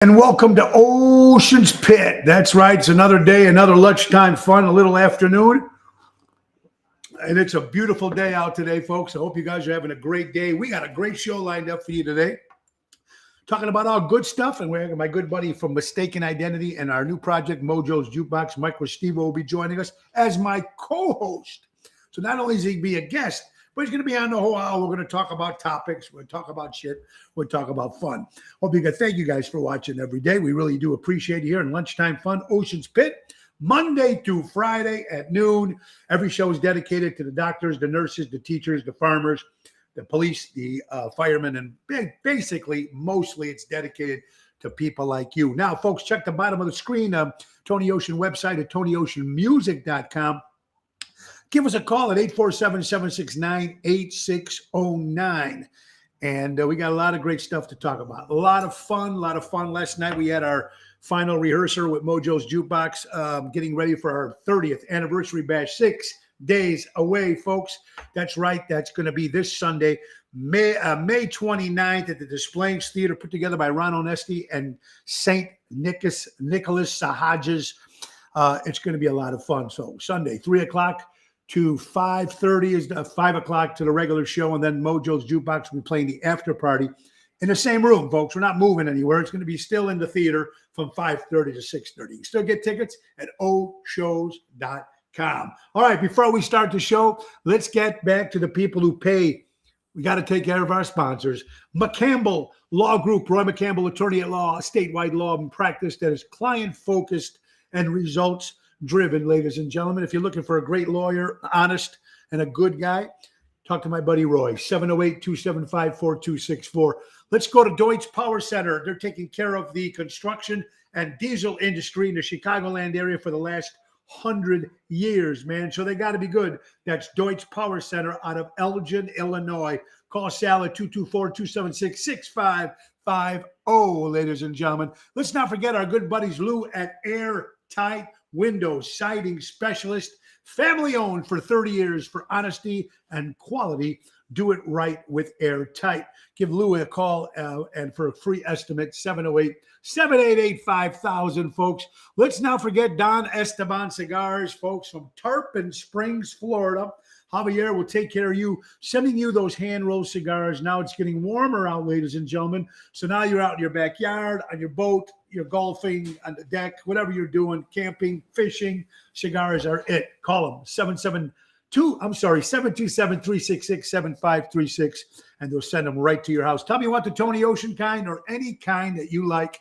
And welcome to Ocean's Pit. That's right. It's another day, another lunchtime fun, a little afternoon. And it's a beautiful day out today, folks. I hope you guys are having a great day. We got a great show lined up for you today. Talking about all good stuff. And we're having my good buddy from Mistaken Identity and our new project, Mojo's Jukebox, Mike Stevo, will be joining us as my co-host. So not only is he be a guest, but he's going to be on the whole hour. We're going to talk about topics. We're going to talk about shit. We'll talk about fun. Hope you guys, thank you guys for watching every day. We really do appreciate you here in Lunchtime Fun, Ocean's Pit, Monday through Friday at noon. Every show is dedicated to the doctors, the nurses, the teachers, the farmers, the police, the firemen, and basically, mostly it's dedicated to people like you. Now, folks, check the bottom of the screen. Tony Ocean website at TonyOceanMusic.com. Give us a call at 847-769-8609. And we got a lot of great stuff to talk about. A lot of fun. Last night we had our final rehearsal with Mojo's Jukebox, getting ready for our 30th anniversary bash. 6 days away, folks. That's right. That's going to be this Sunday, May 29th at the Displays Theater, put together by Ron Onesti and St. Nicholas Sahajas. It's going to be a lot of fun. So Sunday, 3 o'clock. To 5:30 is 5 o'clock to the regular show, and then Mojo's Jukebox will be playing the after party in the same room, folks. We're not moving anywhere. It's going to be still in the theater from 5:30 to 6:30. You can still get tickets at oshows.com. All right, before we start the show, let's get back to the people who pay. We got to take care of our sponsors. McCampbell Law Group, Roy McCampbell, attorney at law, statewide law and practice that is client-focused and results driven, ladies and gentlemen. If you're looking for a great lawyer, honest, and a good guy, talk to my buddy Roy, 708-275-4264. Let's go to Deutsch Power Center. They're taking care of the construction and diesel industry in the Chicagoland area for the last 100 years, man. So they got to be good. That's Deutsch Power Center out of Elgin, Illinois. Call Sal at 224-276-6550, ladies and gentlemen. Let's not forget our good buddies Lou at Airtight Windows, siding specialist, family owned for 30 years for honesty and quality. Do it right with Airtight. Give Lou a call and for a free estimate, 708-788-5000, folks. Let's not forget Don Esteban Cigars, folks, from Tarpon Springs, Florida. Javier will take care of you, sending you those hand-rolled cigars. Now it's getting warmer out, ladies and gentlemen. So now you're out in your backyard, on your boat, you're golfing, on the deck, whatever you're doing, camping, fishing, cigars are it. Call them, 727-366-7536, and they'll send them right to your house. Tell me you want the Tony Ocean kind or any kind that you like.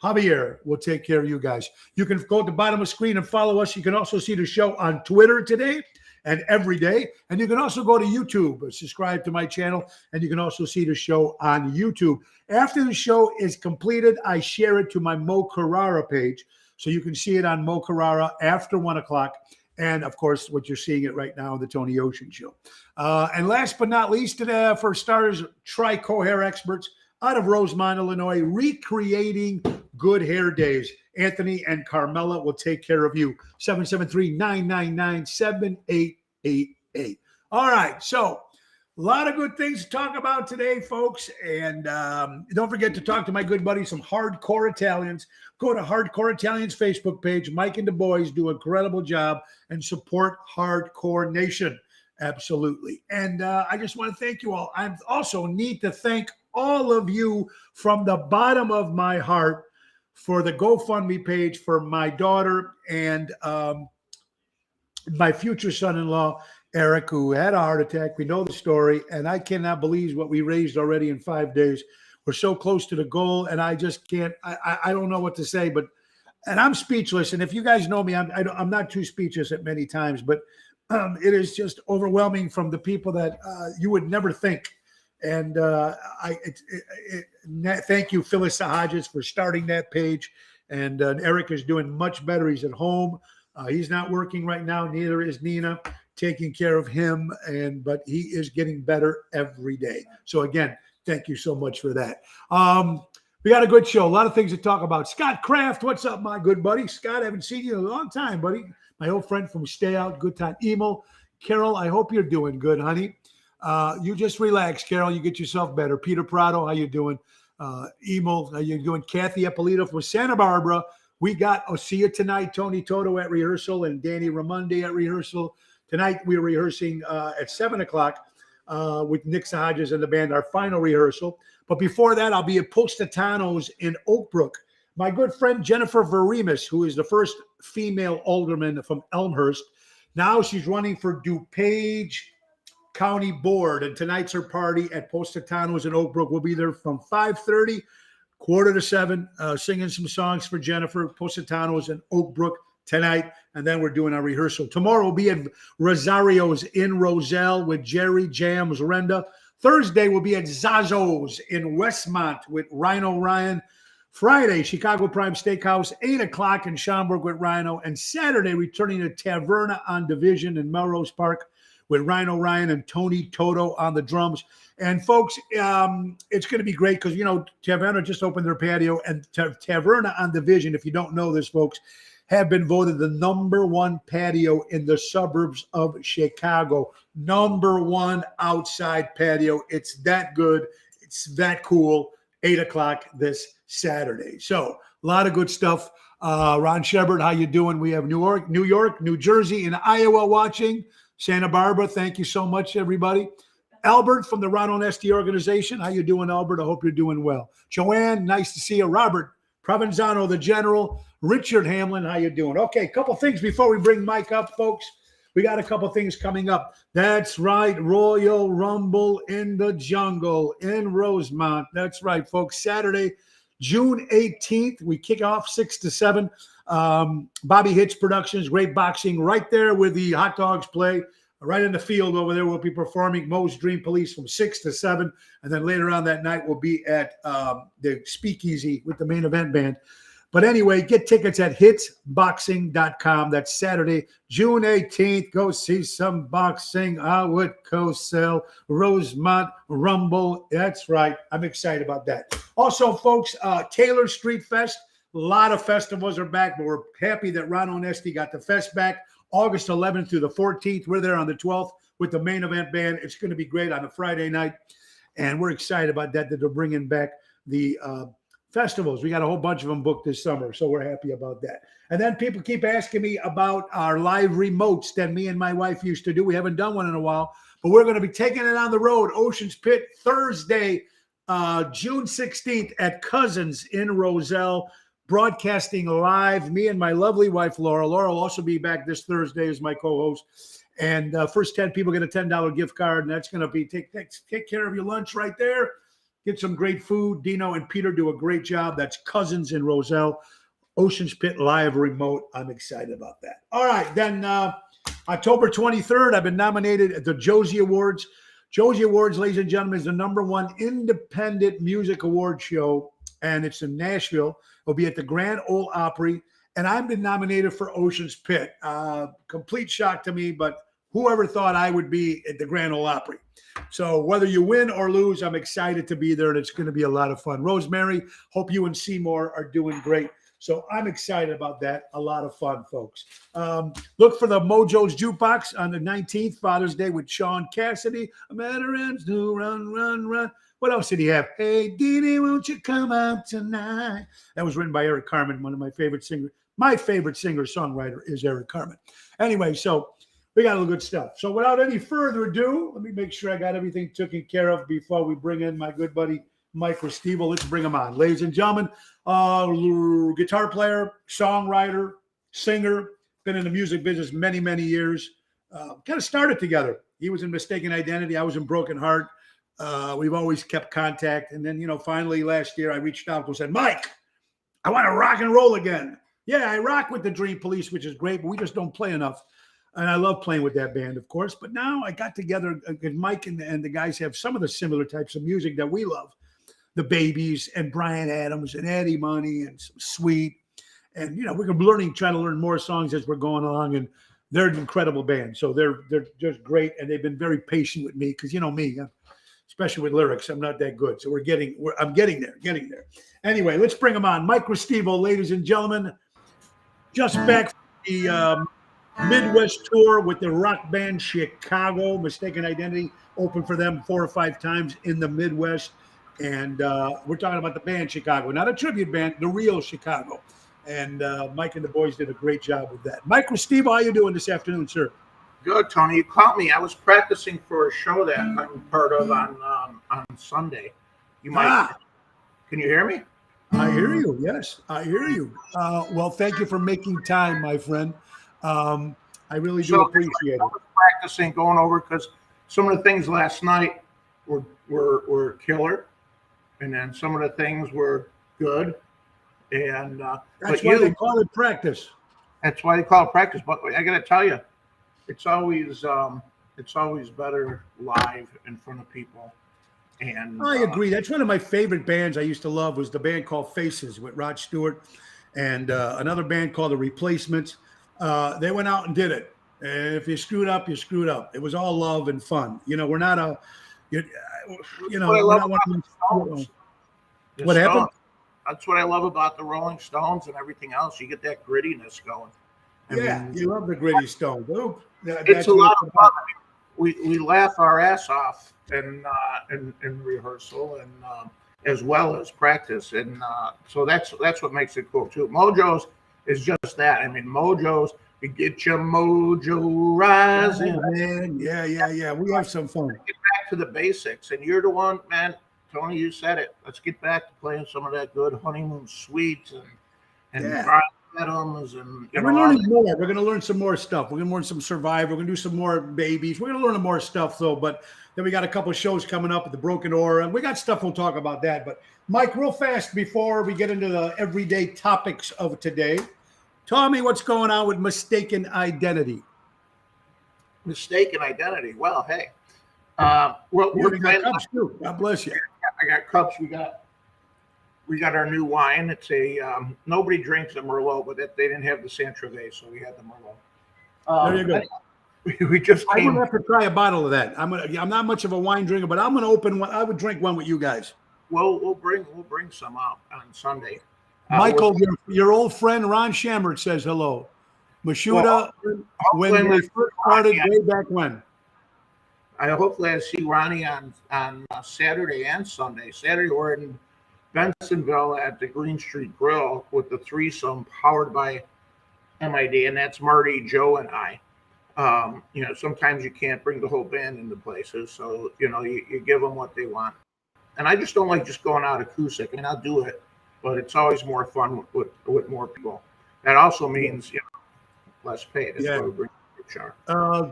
Javier will take care of you guys. You can go at the bottom of the screen and follow us. You can also see the show on Twitter today and every day. And you can also go to YouTube, subscribe to my channel, and you can also see the show on YouTube. After the show is completed, I share it to my Mo Carrara page, so you can see it on Mo Carrara after 1 o'clock. And, of course, what you're seeing it right now on the Tony Ocean Show. And last but not least, today, for starters, Trico Hair Experts out of Rosemont, Illinois, recreating good hair days. Anthony and Carmela will take care of you. 773-999-7888. All right, so a lot of good things to talk about today, folks. And don't forget to talk to my good buddies from Hardcore Italians. Go to Hardcore Italians Facebook page. Mike and the boys do an incredible job and support Hardcore Nation. Absolutely. And I just want to thank you all. I also need to thank all of you from the bottom of my heart for the GoFundMe page for my daughter and my future son-in-law, Eric, who had a heart attack. We know the story, and I cannot believe what we raised already in 5 days. We're so close to the goal, and I just can't. I don't know what to say, and I'm speechless. And if you guys know me, I'm not too speechless at many times, but it is just overwhelming from the people that you would never think. And thank you, Phyllis Sahajas, for starting that page. And Eric is doing much better. He's at home. He's not working right now. Neither is Nina, taking care of him. But he is getting better every day. So again, thank you so much for that. We got a good show. A lot of things to talk about. Scott Kraft, what's up, my good buddy? Scott, I haven't seen you in a long time, buddy. My old friend from Stay Out, Good Time Emo. Carol, I hope you're doing good, honey. You just relax, Carol. You get yourself better. Peter Prado, how you doing? Emil, how you doing? Kathy Eppolito from Santa Barbara. We got, see you tonight, Tony Toto at rehearsal and Danny Ramundi at rehearsal. Tonight we're rehearsing at 7 o'clock with Nick Hodges and the band, our final rehearsal. But before that, I'll be at Positano's in Oak Brook. My good friend Jennifer Veremis, who is the first female alderman from Elmhurst, now she's running for DuPage County Board, and tonight's her party at Positano's in Oak Brook. We'll be there from 5:30, quarter to 7, singing some songs for Jennifer. Positano's in Oak Brook tonight, and then we're doing our rehearsal. Tomorrow we'll be at Rosario's in Roselle with Jerry Jams Renda. Thursday we'll be at Zazzo's in Westmont with Rhino Ryan. Friday, Chicago Prime Steakhouse, 8 o'clock in Schaumburg with Rhino. And Saturday, returning to Taverna on Division in Melrose Park with Rhino Ryan and Tony Toto on the drums. And folks, it's going to be great because, Taverna just opened their patio, and Taverna on Division, if you don't know this, folks, have been voted the #1 patio in the suburbs of Chicago. #1 outside patio. It's that good. It's that cool. 8 o'clock this Saturday. So a lot of good stuff. Ron Shepard, how you doing? We have New York, New Jersey, and Iowa watching. Santa Barbara, thank you so much, everybody. Albert from the Ron Onesti organization. How you doing, Albert? I hope you're doing well. Joanne, nice to see you. Robert Provenzano, the general. Richard Hamlin, how you doing? Okay, a couple things before we bring Mike up, folks. We got a couple things coming up. That's right, Royal Rumble in the Jungle in Rosemont. That's right, folks. Saturday, June 18th, we kick off 6 to 7. Bobby Hitch Productions, great boxing, right there where the hot dogs play, right in the field over there. We'll be performing Moe's Dream Police from 6 to 7. And then later on that night, we'll be at the Speakeasy with the Main Event Band. But anyway, get tickets at hitsboxing.com. That's Saturday, June 18th. Go see some boxing. Howard Cosell, Rosemont Rumble. That's right. I'm excited about that. Also, folks, Taylor Street Fest. A lot of festivals are back, but we're happy that Ron Onesti got the fest back. August 11th through the 14th. We're there on the 12th with the Main Event Band. It's going to be great on a Friday night. And we're excited about that they're bringing back the festivals. We got a whole bunch of them booked this summer, so we're happy about that. And then people keep asking me about our live remotes that me and my wife used to do. We haven't done one in a while, but we're going to be taking it on the road. Ocean's Pit, Thursday, June 16th at Cousins in Roselle, broadcasting live. Me and my lovely wife, Laura. Laura will also be back this Thursday as my co-host. And first 10 people get a $10 gift card, and that's going to be take care of your lunch right there. Get some great food. Dino and Peter do a great job. That's Cousins in Roselle. Ocean's Pit live remote. I'm excited about that. All right. Then October 23rd, I've been nominated at the Josie Awards. Josie Awards, ladies and gentlemen, is the #1 independent music award show, and it's in Nashville. It'll be at the Grand Ole Opry, and I've been nominated for Ocean's Pit. Complete shock to me, but whoever thought I would be at the Grand Ole Opry. So whether you win or lose, I'm excited to be there, and it's going to be a lot of fun. Rosemary, hope you and Seymour are doing great. So I'm excited about that. A lot of fun, folks. Look for the Mojo's Jukebox on the 19th, Father's Day, with Sean Cassidy. A matter ends to run, run, run. What else did he have? Hey, Dee Dee, won't you come out tonight? That was written by Eric Carmen, one of my favorite singers. My favorite singer-songwriter is Eric Carmen. Anyway, so we got all good stuff. So without any further ado, let me make sure I got everything taken care of before we bring in my good buddy, Mike Stevo. Let's bring him on. Ladies and gentlemen, guitar player, songwriter, singer, been in the music business many, many years. Kind of started together. He was in Mistaken Identity. I was in Broken Heart. We've always kept contact. And then, finally last year I reached out and said, Mike, I want to rock and roll again. Yeah, I rock with the Dream Police, which is great, but we just don't play enough. And I love playing with that band, of course. But now I got together, Mike and the guys have some of the similar types of music that we love. The Babies and Bryan Adams and Eddie Money and some Sweet. And, we're trying to learn more songs as we're going along. And they're an incredible band. So they're just great. And they've been very patient with me because, me, especially with lyrics, I'm not that good. So I'm getting there. Anyway, let's bring them on. Mike Stevo, ladies and gentlemen, just back from the Midwest tour with the rock band Chicago. Mistaken Identity opened for them 4 or 5 times in the Midwest. And we're talking about the band Chicago, not a tribute band, the real Chicago. And Mike and the boys did a great job with that. Mike with Steve, how you doing this afternoon, sir? Good, Tony. You caught me. I was practicing for a show that I'm part of on Sunday. You might. Can you hear me? I hear you. Yes, I hear you. Well, thank you for making time, my friend. I really do appreciate it. I was practicing, going over, because some of the things last night were killer, and then some of the things were good. And that's why they call it practice. That's why they call it practice. But I got to tell you, it's always better live in front of people. And I agree. That's one of my favorite bands I used to love, was the band called Faces with Rod Stewart, and another band called The Replacements. They went out and did it. And if you screwed up, you screwed up. It was all love and fun. You know, we're not a, you know, we're not one of those. What happened? That's what I love about the Rolling Stones and everything else. You get that grittiness going. I mean, you love the gritty Stones. It's a lot of fun. We laugh our ass off in rehearsal and as well as practice, and so that's what makes it cool too. Mojo's is just that. I mean, Mojo's, you get your mojo rising. Yeah. We have some fun. Get back to the basics, and you're the one, man. Tony, you said it. Let's get back to playing some of that good honeymoon suites and rhythms, and we're learning more. We're going to learn some more stuff. We're going to learn some Survivor. We're going to do some more Babies. We're going to learn more stuff, though. But then we got a couple of shows coming up at the Broken Aura, and we got stuff. We'll talk about that. But Mike, real fast before we get into the everyday topics of today, tell me what's going on with mistaken identity. Mistaken identity. Well, hey, we're playing cups too. God bless you. I got cups. We got our new wine. It's a nobody drinks a Merlot, but they didn't have the Sangiovese, so we had the Merlot. There you go. We just came. I'm gonna have to try a bottle of that. I'm not much of a wine drinker, but I'm gonna open one. I would drink one with you guys. Well, we'll bring some out on Sunday. Michael, your old friend Ron Schammert says hello. Mashuda, when we first started, way back when. Hopefully I see Ronnie on Saturday and Sunday. Saturday we're in Bensonville at the Green Street Grill with the threesome powered by MID, and that's Marty, Joe, and I. Sometimes you can't bring the whole band into places, so you give them what they want. And I just don't like just going out acoustic. I mean, I'll do it, but it's always more fun with more people. That also means less pay. That's why we bring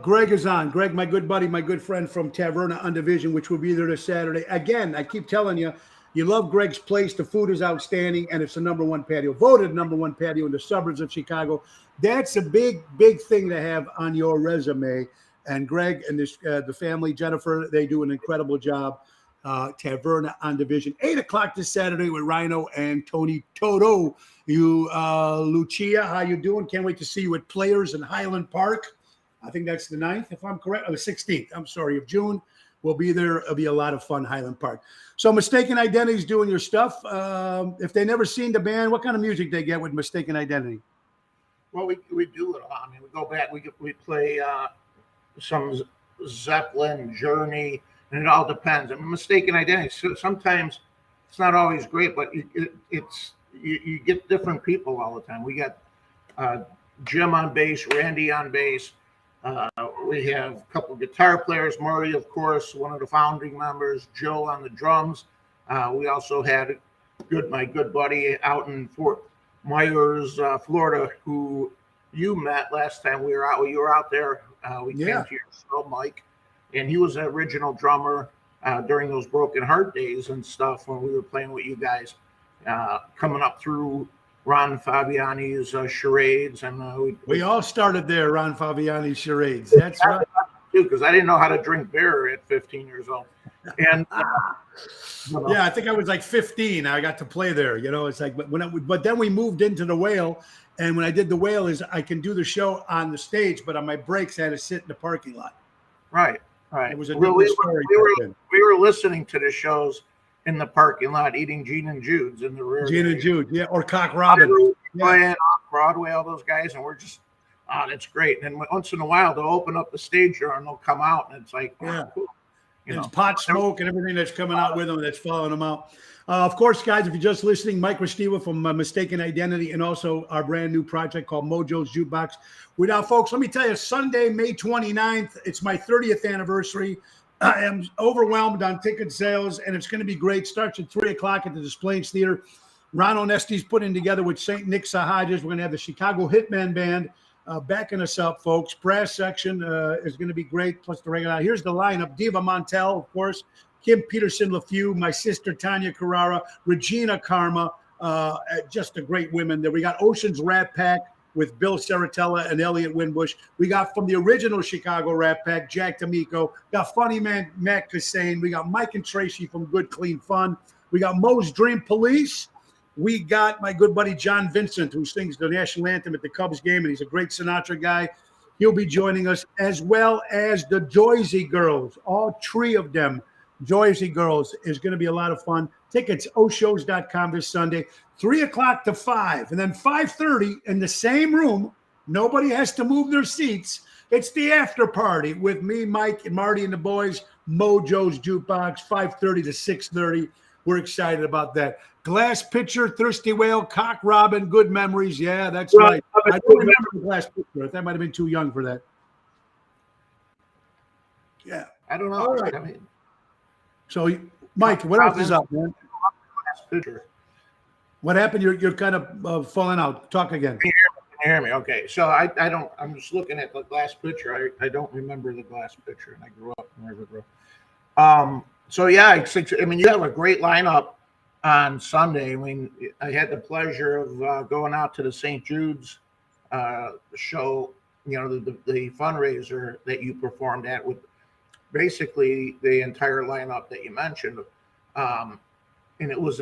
Greg is on. Greg, my good buddy, my good friend from Taverna on Division, which will be there this Saturday. Again, I keep telling you, you love Greg's place. The food is outstanding, and it's the #1 patio, voted #1 patio in the suburbs of Chicago. That's a big, big thing to have on your resume. And Greg and the family, Jennifer, they do an incredible job. Taverna on Division, 8 o'clock this Saturday with Rhino and Tony Toto. You, Lucia, how you doing? Can't wait to see you at Players in Highland Park. I think that's the 9th, if I'm correct, or the 16th, I'm sorry, of June. We'll be there. It'll be a lot of fun, Highland Park. So Mistaken Identity's doing your stuff. If they never seen the band, what kind of music they get with Mistaken Identity? Well, we do it all. I mean, we go back, we play some Zeppelin, Journey, and it all depends. I mean, Mistaken Identity, so sometimes it's not always great, but you get different people all the time. We got Jim on bass, Randy on bass. We have a couple of guitar players, Murray, of course, one of the founding members, Joe on the drums. We also had my good buddy out in Fort Myers, Florida, who you met last time we were out. You were out there. We came to your show, Mike, and he was the original drummer during those Broken Heart days and stuff when we were playing with you guys, coming up through Ron Fabiani's charades, and we all started there. Ron Fabiani's charades. That's right. Too, because I didn't know how to drink beer at 15 years old, and yeah, I think I was like 15. I got to play there. It's like, but then we moved into the Whale, and when I did the Whale, is I can do the show on the stage, but on my breaks, I had to sit in the parking lot. Right. It was a we story. We were listening to the shows in the parking lot, eating Gene and Jude's in the rear. Gene and Jude, or Cock Robin. Playing off Broadway, all those guys, and we're just, that's great. And once in a while, they'll open up the stage door and they'll come out, and it's like, cool. You And know, pot smoke and everything that's coming out with them that's following them out. Of course, guys, if you're just listening, Mike Stevo from Mistaken Identity and also our brand new project called Mojo's Jukebox. Now, folks, let me tell you, Sunday, May 29th, it's my 30th anniversary. I am overwhelmed on ticket sales, and it's going to be great. Starts at 3 o'clock at the Des Plaines Theater. Ron Onesti's putting together with St. Nick Sahajas. We're going to have the Chicago Hitman Band backing us up, folks. Brass section is going to be great, plus the regular. Here's the lineup. Diva Montel, of course. Kim Peterson LaFew, my sister Tanya Carrara, Regina Karma, just a great women there. We got Ocean's Rat Pack with Bill Saratella and Elliot Winbush. We got from the original Chicago Rat Pack, Jack D'Amico. Got Funny Man Matt Cassane. We got Mike and Tracy from Good Clean Fun. We got Mo's Dream Police. We got my good buddy John Vincent, who sings the national anthem at the Cubs game, and he's a great Sinatra guy. He'll be joining us, as well as the Joyzy Girls, all three of them. Joyzy Girls is going to be a lot of fun. Tickets, oshows.com this Sunday, 3 o'clock to 5. And then 5:30 in the same room. Nobody has to move their seats. It's the after party with me, Mike, and Marty and the boys. Mojo's Jukebox, 5:30 to 6:30. We're excited about that. Glass Pitcher, Thirsty Whale, Cock Robin, Good Memories. Yeah, that's right. I don't remember the Glass Pitcher. That might have been too young for that. Yeah. I don't know. All right. I mean, So, Mike, what else is up, man? Pitcher. What happened? You're kind of falling out. Talk again. Can you hear me? Okay. So I don't. I'm just looking at the Glass Pitcher. I don't remember the Glass Pitcher, and I grew up in Riverboro. So yeah, I mean, you have a great lineup on Sunday. I mean, I had the pleasure of going out to the St. Jude's show. You know, the fundraiser that you performed at with basically the entire lineup that you mentioned, and it was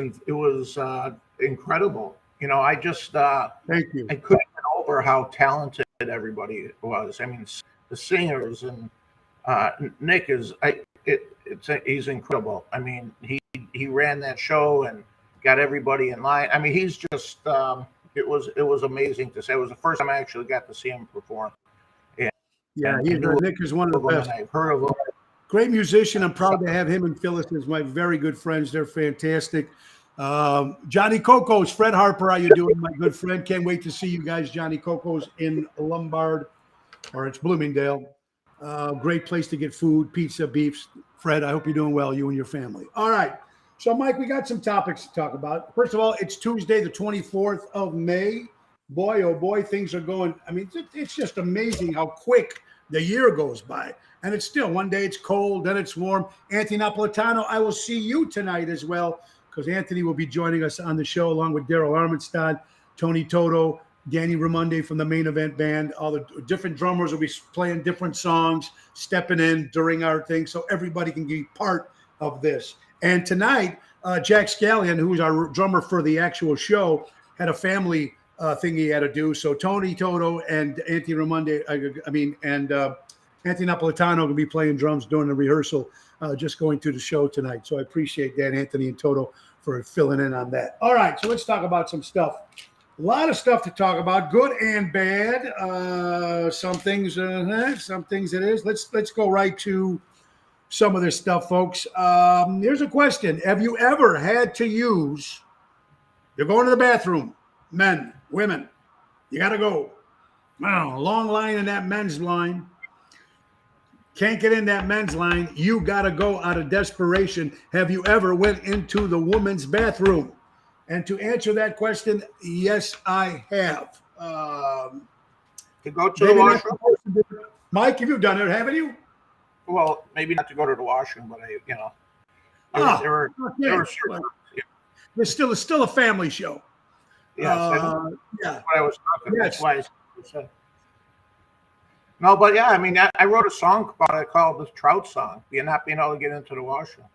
incredible. You know, I just Thank you. I couldn't get over how talented everybody was. I mean, the singers and Nick is he's incredible. I mean, he ran that show and got everybody in line. I mean, he's just it was amazing to say. It was the first time I actually got to see him perform. Yeah, Nick is one of the best. I've heard of him. Great musician. I'm proud to have him and Phyllis as my very good friends. They're fantastic. Johnny Coco's, Fred Harper, how you doing, my good friend? Can't wait to see you guys. Johnny Coco's in Lombard, or it's Bloomingdale. Great place to get food, pizza, beefs. Fred, I hope you're doing well, you and your family. All right. So, Mike, we got some topics to talk about. First of all, it's Tuesday, the 24th of May. Boy, oh boy, things are going. I mean, it's just amazing how quick the year goes by. And it's still, one day it's cold, then it's warm. Anthony Napolitano, I will see you tonight as well, because Anthony will be joining us on the show along with Daryl Armenstad, Tony Toto, Danny Ramonde from the Main Event Band. All the different drummers will be playing different songs, stepping in during our thing, so everybody can be part of this. And tonight, Jack Scallion, who's our drummer for the actual show, had a family thing he had to do. So Tony Toto and Anthony Ramonde, Anthony Napolitano will be playing drums during the rehearsal, just going through the show tonight. So I appreciate that, Anthony and Toto, for filling in on that. All right, so let's talk about some stuff. A lot of stuff to talk about, good and bad. Some things it is. Let's go right to some of this stuff, folks. Here's a question. Have you ever had to use, you're going to the bathroom, men, women, you got to go. Wow, long line in that men's line. Can't get in that men's line. You got to go out of desperation. Have you ever went into the women's bathroom? And to answer that question, yes, I have. To go to the washroom? Mike, have you done it? Haven't you? Well, maybe not to go to the washroom, but there were certain, It's still a family show. Yes, yeah. That's what I was talking. Yes. That's why I said. No, but yeah, I mean, I wrote a song about it called the Trout Song. You're not being able to get into the washroom.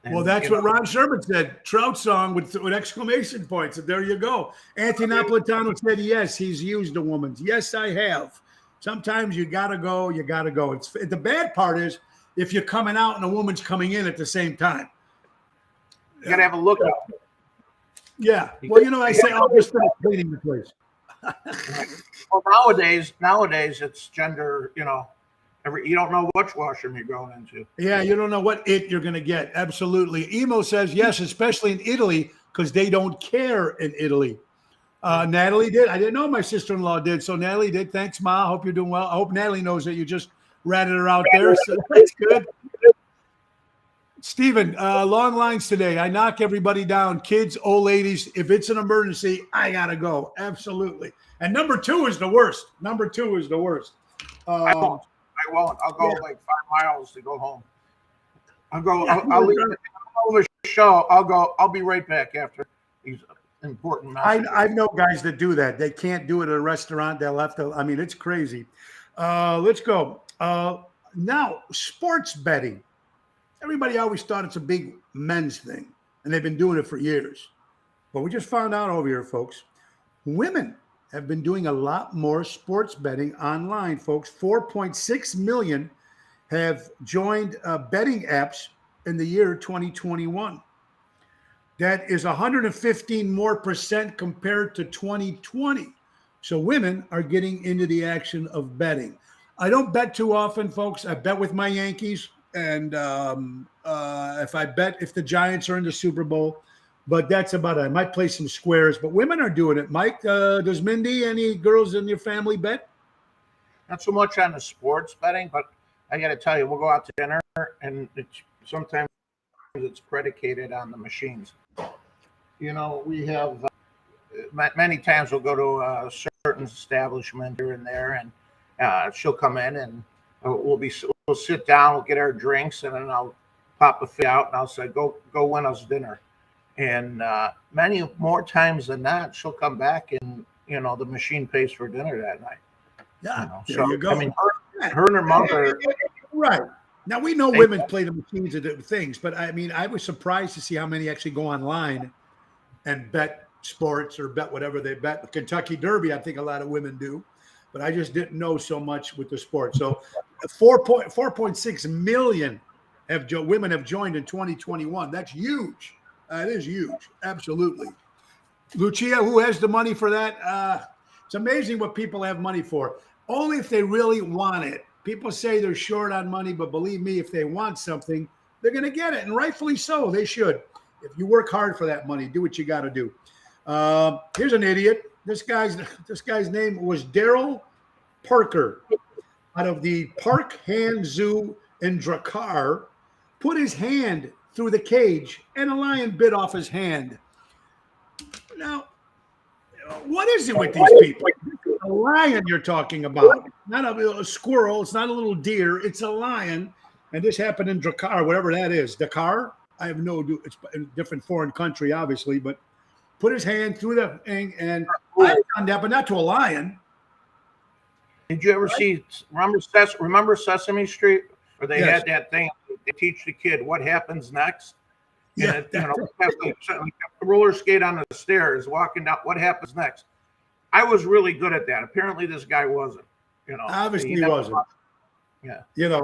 And, well, that's what Ron Sherman said. Trout song with exclamation points. And there you go. Anthony Napolitano said, yes, he's used a woman's. Yes, I have. Sometimes you got to go. You got to go. The bad part is if you're coming out and a woman's coming in at the same time. You got to have a look out. Yeah. Well, I say, I'll just finish cleaning the place. Well, nowadays it's gender, You don't know which washroom you're going into. Yeah, you don't know what you're going to get. Absolutely. Emo says yes, especially in Italy, because they don't care in Italy. Natalie did. I didn't know my sister-in-law did. So Natalie did. Thanks, Ma. I hope you're doing well. I hope Natalie knows that you just ratted her out there. So that's good. Steven, long lines today. I knock everybody down. Kids, old ladies. If it's an emergency, I got to go. Absolutely. And number 2 is the worst. Number 2 is the worst. I won't. I'll go like 5 miles to go home. I'll leave the show. I'll be right back after these important messages. I know guys that do that. They can't do it at a restaurant. They'll have to. I mean, it's crazy. Let's go. Now, sports betting. Everybody always thought it's a big men's thing, and they've been doing it for years. But we just found out over here, folks, women have been doing a lot more sports betting online, folks. 4.6 million have joined betting apps in the year 2021. That is 115 more percent compared to 2020. So women are getting into the action of betting. I don't bet too often, folks. I bet with my Yankees. And if the Giants are in the Super Bowl, but that's about it. I might play some squares, but women are doing it. Mike, does Mindy, any girls in your family bet? Not so much on the sports betting, but I got to tell you, we'll go out to dinner, and sometimes it's predicated on the machines. You know, we have many times we'll go to a certain establishment here and there, and she'll come in and we'll sit down, we'll get our drinks, and then I'll pop a fee out and I'll say, go win us dinner. And many more times than not, she'll come back and, the machine pays for dinner that night. Yeah, there you go. I mean, her and her mother. Right. Now, we know women play the machines and different things, but I mean, I was surprised to see how many actually go online and bet sports or bet whatever they bet. The Kentucky Derby, I think a lot of women do, but I just didn't know so much with the sport. So 4.6 million women have joined in 2021. That's huge. It is huge. Absolutely. Lucia, who has the money for that? It's amazing what people have money for. Only if they really want it. People say they're short on money, but believe me, if they want something, they're going to get it. And rightfully so. They should. If you work hard for that money, do what you got to do. Here's an idiot. This guy's name was Daryl Parker out of the Park Hand Zoo in Drakkar. Put his hand through the cage and a lion bit off his hand. Now, what is it with these people? A lion you're talking about, not a squirrel. It's not a little deer. It's a lion. And this happened in Drakkar, whatever that is. Dakar? I have no idea. It's a different foreign country, obviously, but put his hand through the thing, and I've done that, but not to a lion. Did you ever remember Sesame Street, where they had that thing? They teach the kid what happens next. Yeah, the roller skate on the stairs, walking down. What happens next? I was really good at that. Apparently, this guy wasn't. Obviously he wasn't. Yeah.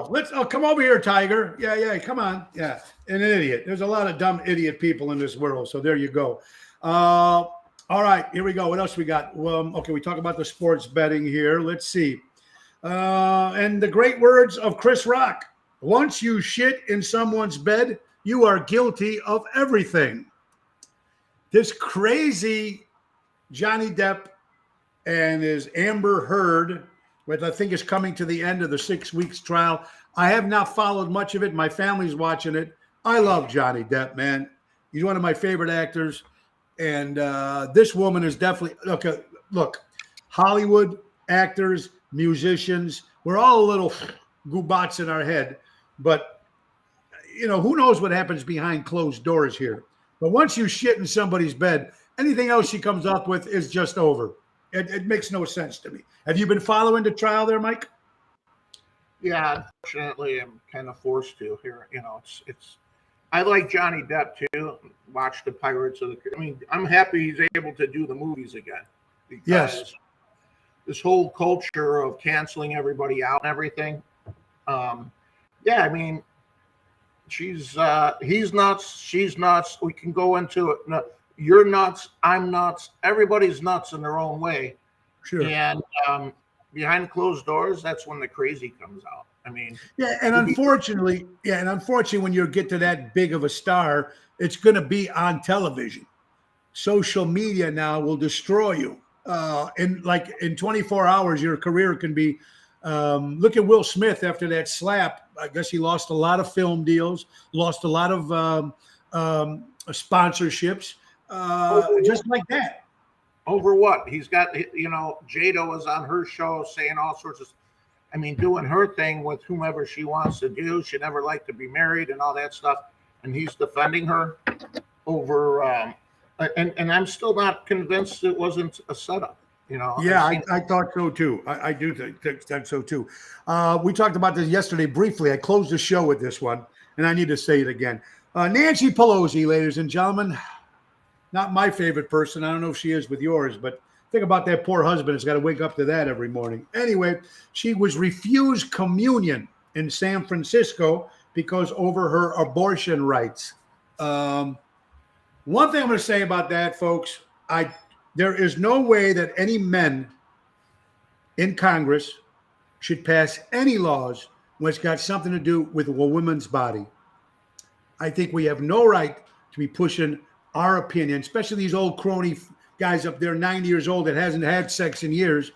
Let's come over here, Tiger. Yeah, come on. Yeah, an idiot. There's a lot of dumb idiot people in this world. So there you go. All right, here we go. What else we got? Okay, we talk about the sports betting here. Let's see. And the great words of Chris Rock. Once you shit in someone's bed, you are guilty of everything. This crazy Johnny Depp and his Amber Heard, which I think is coming to the end of the 6 weeks trial. I have not followed much of it. My family's watching it. I love Johnny Depp, man. He's one of my favorite actors. And this woman is definitely, look, Hollywood actors, musicians, we're all a little goobats in our head. But, who knows what happens behind closed doors here. But once you shit in somebody's bed, anything else she comes up with is just over. It makes no sense to me. Have you been following the trial there, Mike? Yeah, unfortunately, I'm kind of forced to here. It's. I like Johnny Depp too. Watch the Pirates of the. I mean, I'm happy he's able to do the movies again. Yes. This whole culture of canceling everybody out and everything. Yeah, I mean, he's nuts. She's nuts. We can go into it. No, you're nuts. I'm nuts. Everybody's nuts in their own way. Sure. And behind closed doors, that's when the crazy comes out. I mean, Yeah, and unfortunately, when you get to that big of a star, it's going to be on television. Social media now will destroy you. In 24 hours, your career can be. Look at Will Smith after that slap. I guess he lost a lot of film deals, lost a lot of sponsorships, just like that. over what? He's got, Jada was on her show saying all sorts of, I mean, doing her thing with whomever she wants to do. She never liked to be married and all that stuff. And he's defending her over, and I'm still not convinced it wasn't a setup. Yeah, I thought so too. I do think so too. We talked about this yesterday briefly. I closed the show with this one, and I need to say it again. Nancy Pelosi, ladies and gentlemen, not my favorite person. I don't know if she is with yours, but think about that poor husband has got to wake up to that every morning. Anyway, she was refused communion in San Francisco because over her abortion rights. One thing I'm going to say about that, folks, there is no way that any men in Congress should pass any laws when it's got something to do with a woman's body. I think we have no right to be pushing our opinion, especially these old crony guys up there, 90 years old, that hasn't had sex in years,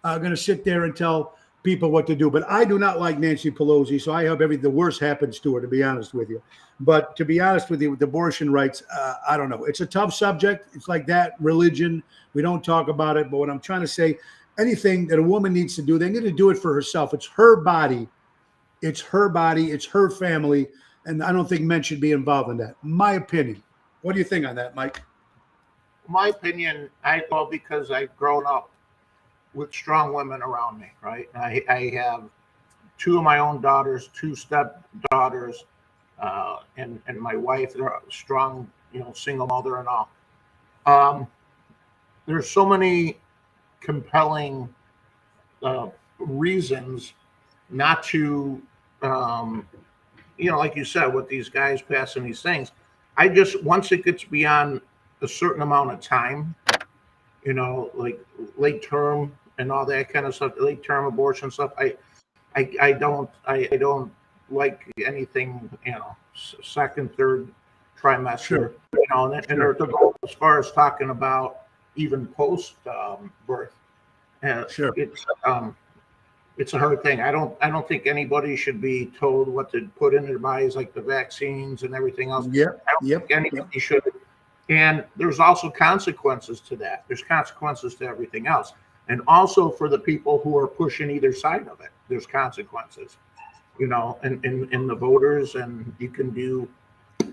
going to sit there and tell people what to do. But I do not like Nancy Pelosi, so I hope the worst happens to her, to be honest with you. But to be honest with you, with abortion rights, I don't know. It's a tough subject. It's like that religion. We don't talk about it. But what I'm trying to say, anything that a woman needs to do, they need to do it for herself. It's her body. It's her body. It's her family. And I don't think men should be involved in that. My opinion. What do you think on that, Mike? My opinion, because I've grown up with strong women around me, right? I have two of my own daughters, two stepdaughters, and my wife. They're a strong, single mother and all. There's so many compelling reasons not to, like you said, with these guys passing these things. Once it gets beyond a certain amount of time, like late term and all that kind of stuff, late term abortion stuff, I don't like anything, second, third trimester, Sure. and as far as talking about even post birth, Sure. it's a hard thing. I don't think anybody should be told what to put in their bodies, like the vaccines and everything else. Yep. I don't think anybody should. And there's also consequences to that. There's consequences to everything else. And also for the people who are pushing either side of it, there's consequences, in the voters, and you can do.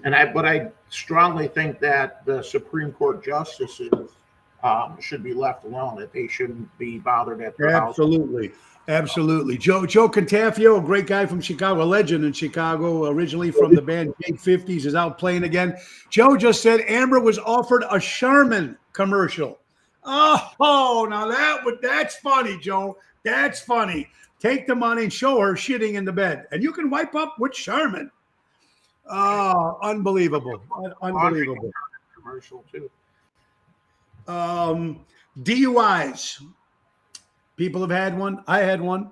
But I strongly think that the Supreme Court justices should be left alone, that they shouldn't be bothered at their house. Absolutely. Joe Contafio, a great guy from Chicago, a legend in Chicago, originally from the band Big 50s, is out playing again. Joe just said Amber was offered a Charmin commercial. Oh, now that's funny, Joe. That's funny. Take the money and show her shitting in the bed, and you can wipe up with Charmin. Oh, unbelievable. Unbelievable. Commercial too. DUIs. People have had one. I had one.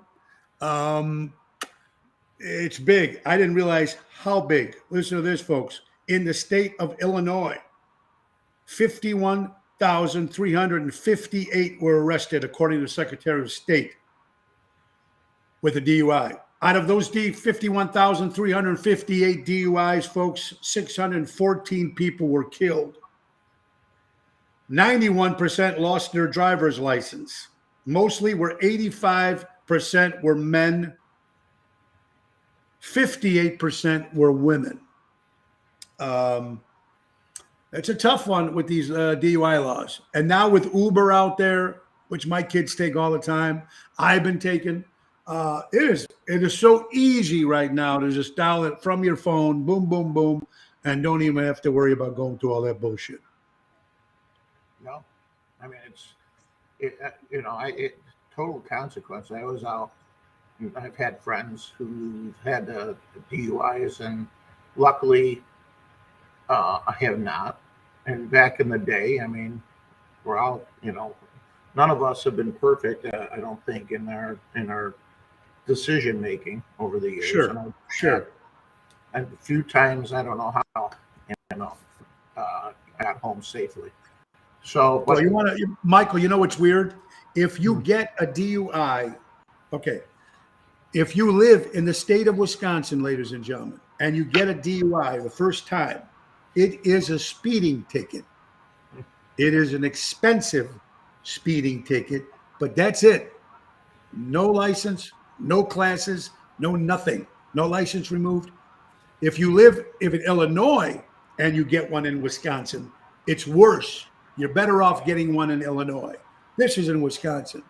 It's big. I didn't realize how big. Listen to this, folks. In the state of Illinois, 51,358 were arrested, according to the Secretary of State, with a DUI. Out of those 51,358 DUIs, folks, 614 people were killed. 91% lost their driver's license. Mostly were 85% were men. 58% were women. It's a tough one with these DUI laws. And now with Uber out there, which my kids take all the time, I've been taking. It is so easy right now to just dial it from your phone, boom, boom, boom, and don't even have to worry about going through all that bullshit. No, I mean it's total consequence. I was out. I've had friends who've had DUIs, and luckily, I have not. And back in the day, I mean, we're all, none of us have been perfect. I don't think in our decision making over the years. Sure, And I, sure. and a few times, I don't know how, I got home safely. So, Well, you want to, Michael, you know what's weird? If you get a DUI, okay, if you live in the state of Wisconsin, ladies and gentlemen, and you get a DUI the first time, it is a speeding ticket. It is an expensive speeding ticket, but that's it. No license, no classes, no nothing, no license removed. If you live in Illinois and you get one in Wisconsin, it's worse. You're better off getting one in Illinois. This is in Wisconsin.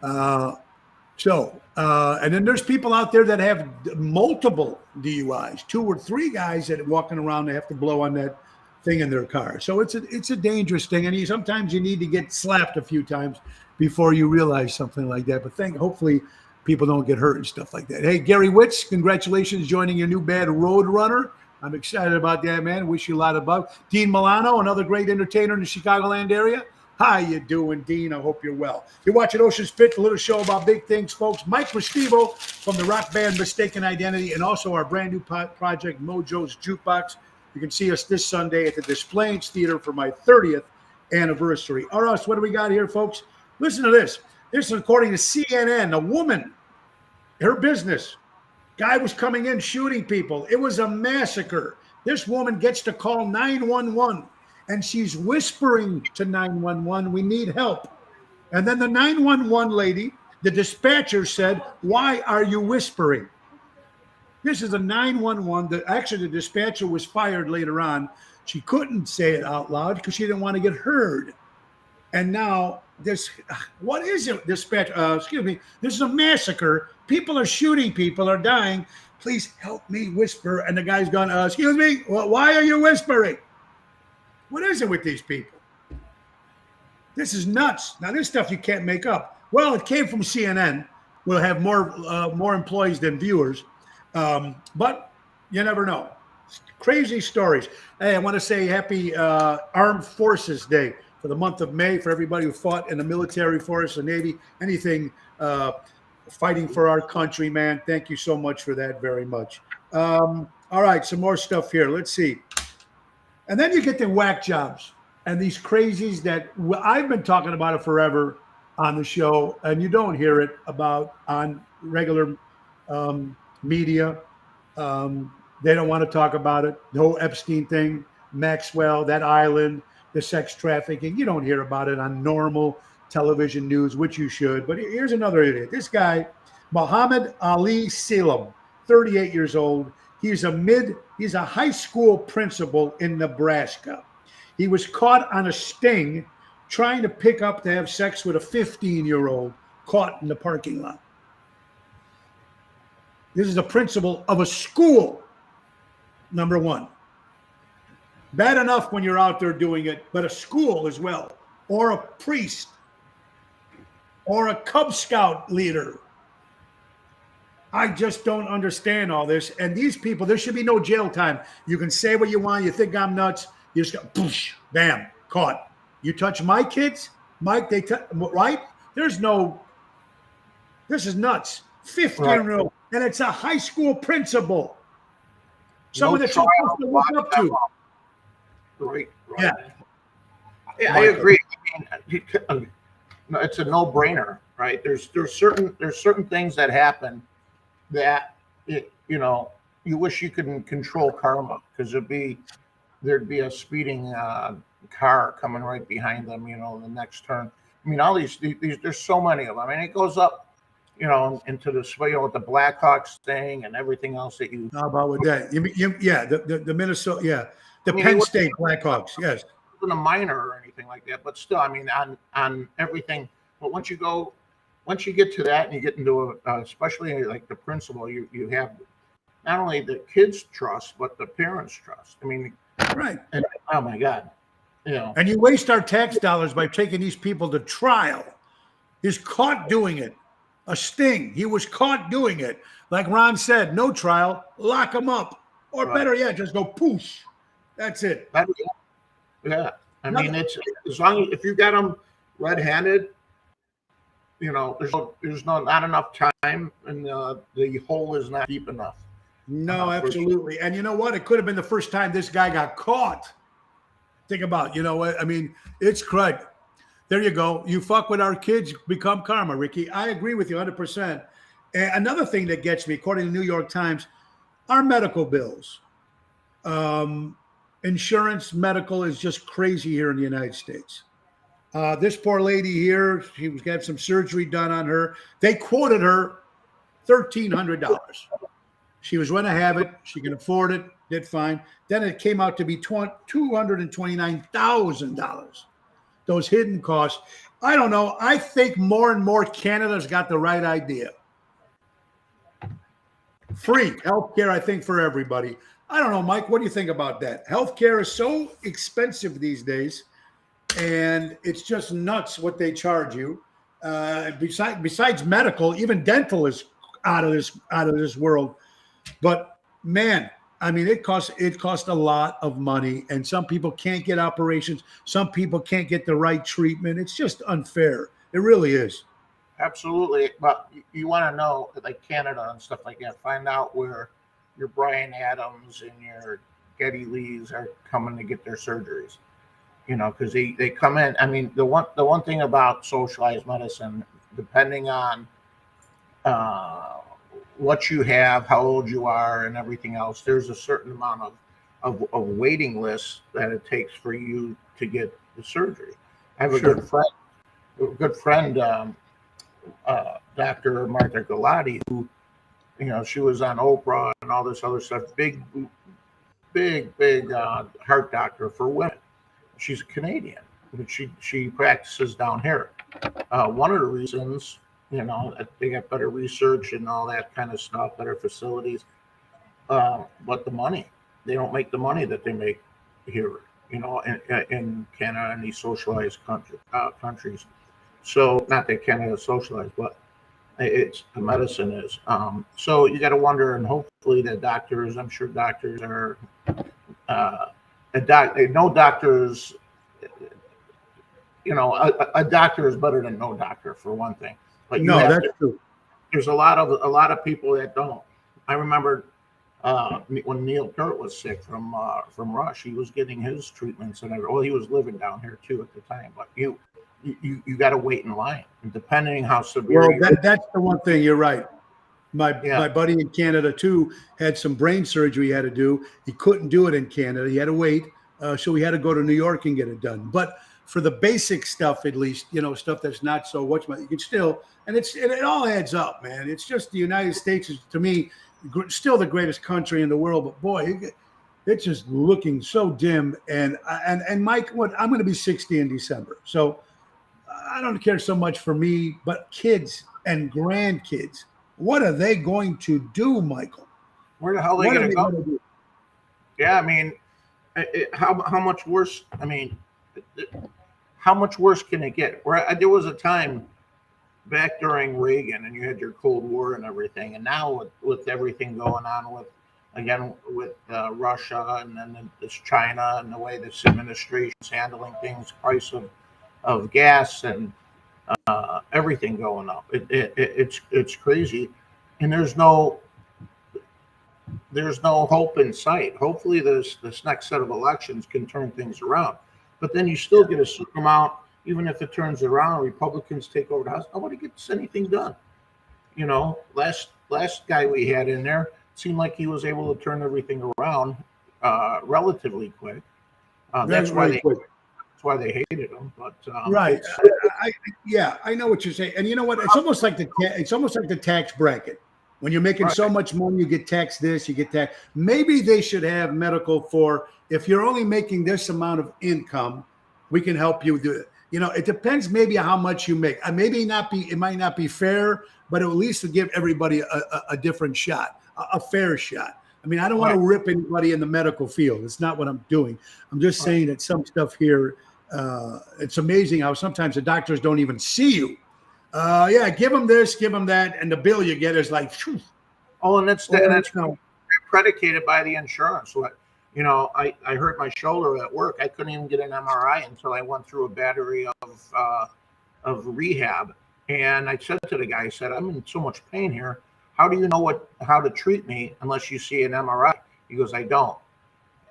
And then there's people out there that have multiple DUIs, 2 or 3 guys that are walking around, they have to blow on that thing in their car. So it's a dangerous thing. And sometimes you need to get slapped a few times before you realize something like that. But hopefully people don't get hurt and stuff like that. Hey, Gary Witz, congratulations joining your new band, Road Runner. I'm excited about that, man. Wish you a lot of luck. Dean Milano, another great entertainer in the Chicagoland area. How you doing, Dean? I hope you're well. You're watching Ocean's Pitch, a little show about big things, folks. Mike Stevo from the rock band Mistaken Identity, and also our brand new project, Mojo's Jukebox. You can see us this Sunday at the Displays Theater for my 30th anniversary. All right, so what do we got here, folks? Listen to this. This is according to CNN. A woman, her business, guy was coming in shooting people. It was a massacre. This woman gets to call 911. And she's whispering to 911, we need help. And then the 911 lady, the dispatcher said, why are you whispering? This is a 911. Actually, the dispatcher was fired later on. She couldn't say it out loud because she didn't want to get heard. And now what is it, dispatch? Excuse me. This is a massacre. People are shooting. People are dying. Please help me whisper. And the guy's gone, excuse me, well, why are you whispering? What is it with these people? This is nuts. Now, this stuff you can't make up. Well, it came from CNN. We'll have more employees than viewers. But you never know. Crazy stories. Hey, I want to say happy Armed Forces Day for the month of May for everybody who fought in the military force, the Navy, anything fighting for our country, man. Thank you so much for that very much. All right, some more stuff here. Let's see. And then you get the whack jobs and these crazies that I've been talking about it forever on the show, and you don't hear it about on regular media. They don't want to talk about it. The whole Epstein thing, Maxwell, that island, the sex trafficking. You don't hear about it on normal television news, which you should. But here's another idiot. This guy, Muhammad Ali Selim, 38 years old. He's a high school principal in Nebraska. He was caught on a sting trying to pick up to have sex with a 15-year-old caught in the parking lot. This is a principal of a school, number one. Bad enough when you're out there doing it, but a school as well, or a priest, or a Cub Scout leader. I just don't understand all this. And these people, there should be no jail time. You can say what you want. You think I'm nuts. You just go, poosh, bam, caught. You touch my kids, Mike, right? This is nuts. 15-year-old, and it's a high school principal. Someone that you're supposed to look up to. Right. Yeah. I agree. I mean, it's a no-brainer, right? There's certain things that happen that you wish you could control karma, because there'd be a speeding car coming right behind them, the next turn. I mean, all these there's so many of them. I mean, it goes up, into the with the Blackhawks thing and everything else that you. How about with that? The Minnesota, the Penn State Blackhawks, yes. It wasn't a minor or anything like that, but still, I mean, on everything. But once you get to that and you get into especially like the principal, you have not only the kids' trust, but the parents' trust. I mean, right. And, oh my God. And you waste our tax dollars by taking these people to trial. He's caught doing it. A sting. He was caught doing it. Like Ron said, no trial, lock him up. Or better yet, just go poosh. That's it. Yeah. I mean, it's as long as if you got them red-handed, there's not enough time, and the hole is not deep enough. No, For sure. absolutely. And you know what? It could have been the first time this guy got caught. Think about, you know what? I mean, it's crud. There you go. You fuck with our kids, become karma, Ricky. I agree with you 100%. And another thing that gets me, according to the New York Times, our medical bills. Insurance, medical is just crazy here in the United States. This poor lady here, she was getting some surgery done on her. They quoted her $1,300. She was going to have it. She can afford it. Did fine. Then it came out to be $229,000. Those hidden costs. I don't know. I think more and more Canada's got the right idea. Free healthcare, I think, for everybody. I don't know, Mike. What do you think about that? Healthcare is so expensive these days, and it's just nuts what they charge you. Besides medical, even dental is out of this world. But man, I mean, it costs a lot of money, and some people can't get operations. Some people can't get the right treatment. It's just unfair. It really is. Absolutely. But you want to know, like Canada and stuff like that, find out where your Brian Adams and your Geddy Lees are coming to get their surgeries. Because they come in. I mean, the one thing about socialized medicine, depending on what you have, how old you are, and everything else, there's a certain amount of waiting list that it takes for you to get the surgery. I have a good friend, Dr. Martha Galati, who, she was on Oprah and all this other stuff. Big heart doctor for women. She's a Canadian, but she practices down here. One of the reasons, they got better research and all that kind of stuff, better facilities. But the money, they don't make the money that they make here, in Canada and these socialized countries. So not that Canada is socialized, but it's the medicine is. So you got to wonder, and hopefully the doctors, I'm sure doctors are, no doctors, a doctor is better than no doctor for one thing. But no, that's true. There's a lot of people that don't. I remember when Neil Peart was sick from Rush, he was getting his treatments and everything. Well, he was living down here too at the time. But you got to wait in line, and depending how severe. Well, that's the one thing. You're right. My buddy in Canada too had some brain surgery he had to do. He couldn't do it in Canada. He had to wait, so he had to go to New York and get it done. But for the basic stuff, at least, stuff that's not so much, you can still, and it all adds up, man. It's just the United States is, to me, still the greatest country in the world. But boy, it's just looking so dim. And Mike, I'm going to be 60 in December, so I don't care so much for me, but kids and grandkids, what are they going to do, Michael? Where the hell are they going to go? Yeah, I mean, how much worse? I mean, how much worse can it get? There was a time back during Reagan, and you had your Cold War and everything, and now with everything going on with Russia and then this China and the way this administration is handling things, price of gas and everything going up. It's crazy, and there's no hope in sight. Hopefully, this next set of elections can turn things around. But then you still get a certain amount, even if it turns around, Republicans take over the House. Nobody gets anything done. Last guy we had in there seemed like he was able to turn everything around relatively quick. That's why they hated him. But right, I know what you're saying, and you know what? It's almost like the tax bracket. When you're making so much money, you get taxed this, you get taxed. Maybe they should have medical for if you're only making this amount of income, we can help you do it. It depends maybe how much you make. It might not be fair, but at least to give everybody a different shot, a fair shot. I mean, I don't want to rip anybody in the medical field. It's not what I'm doing. I'm just saying that some stuff here, it's amazing how sometimes the doctors don't even see you. Give them this, give them that, and the bill you get is like, phew. And that's predicated by the insurance. I hurt my shoulder at work. I couldn't even get an MRI until I went through a battery of rehab, And I said to the guy, I said, I'm in so much pain here. How do you know how to treat me unless you see an MRI? He goes, I don't.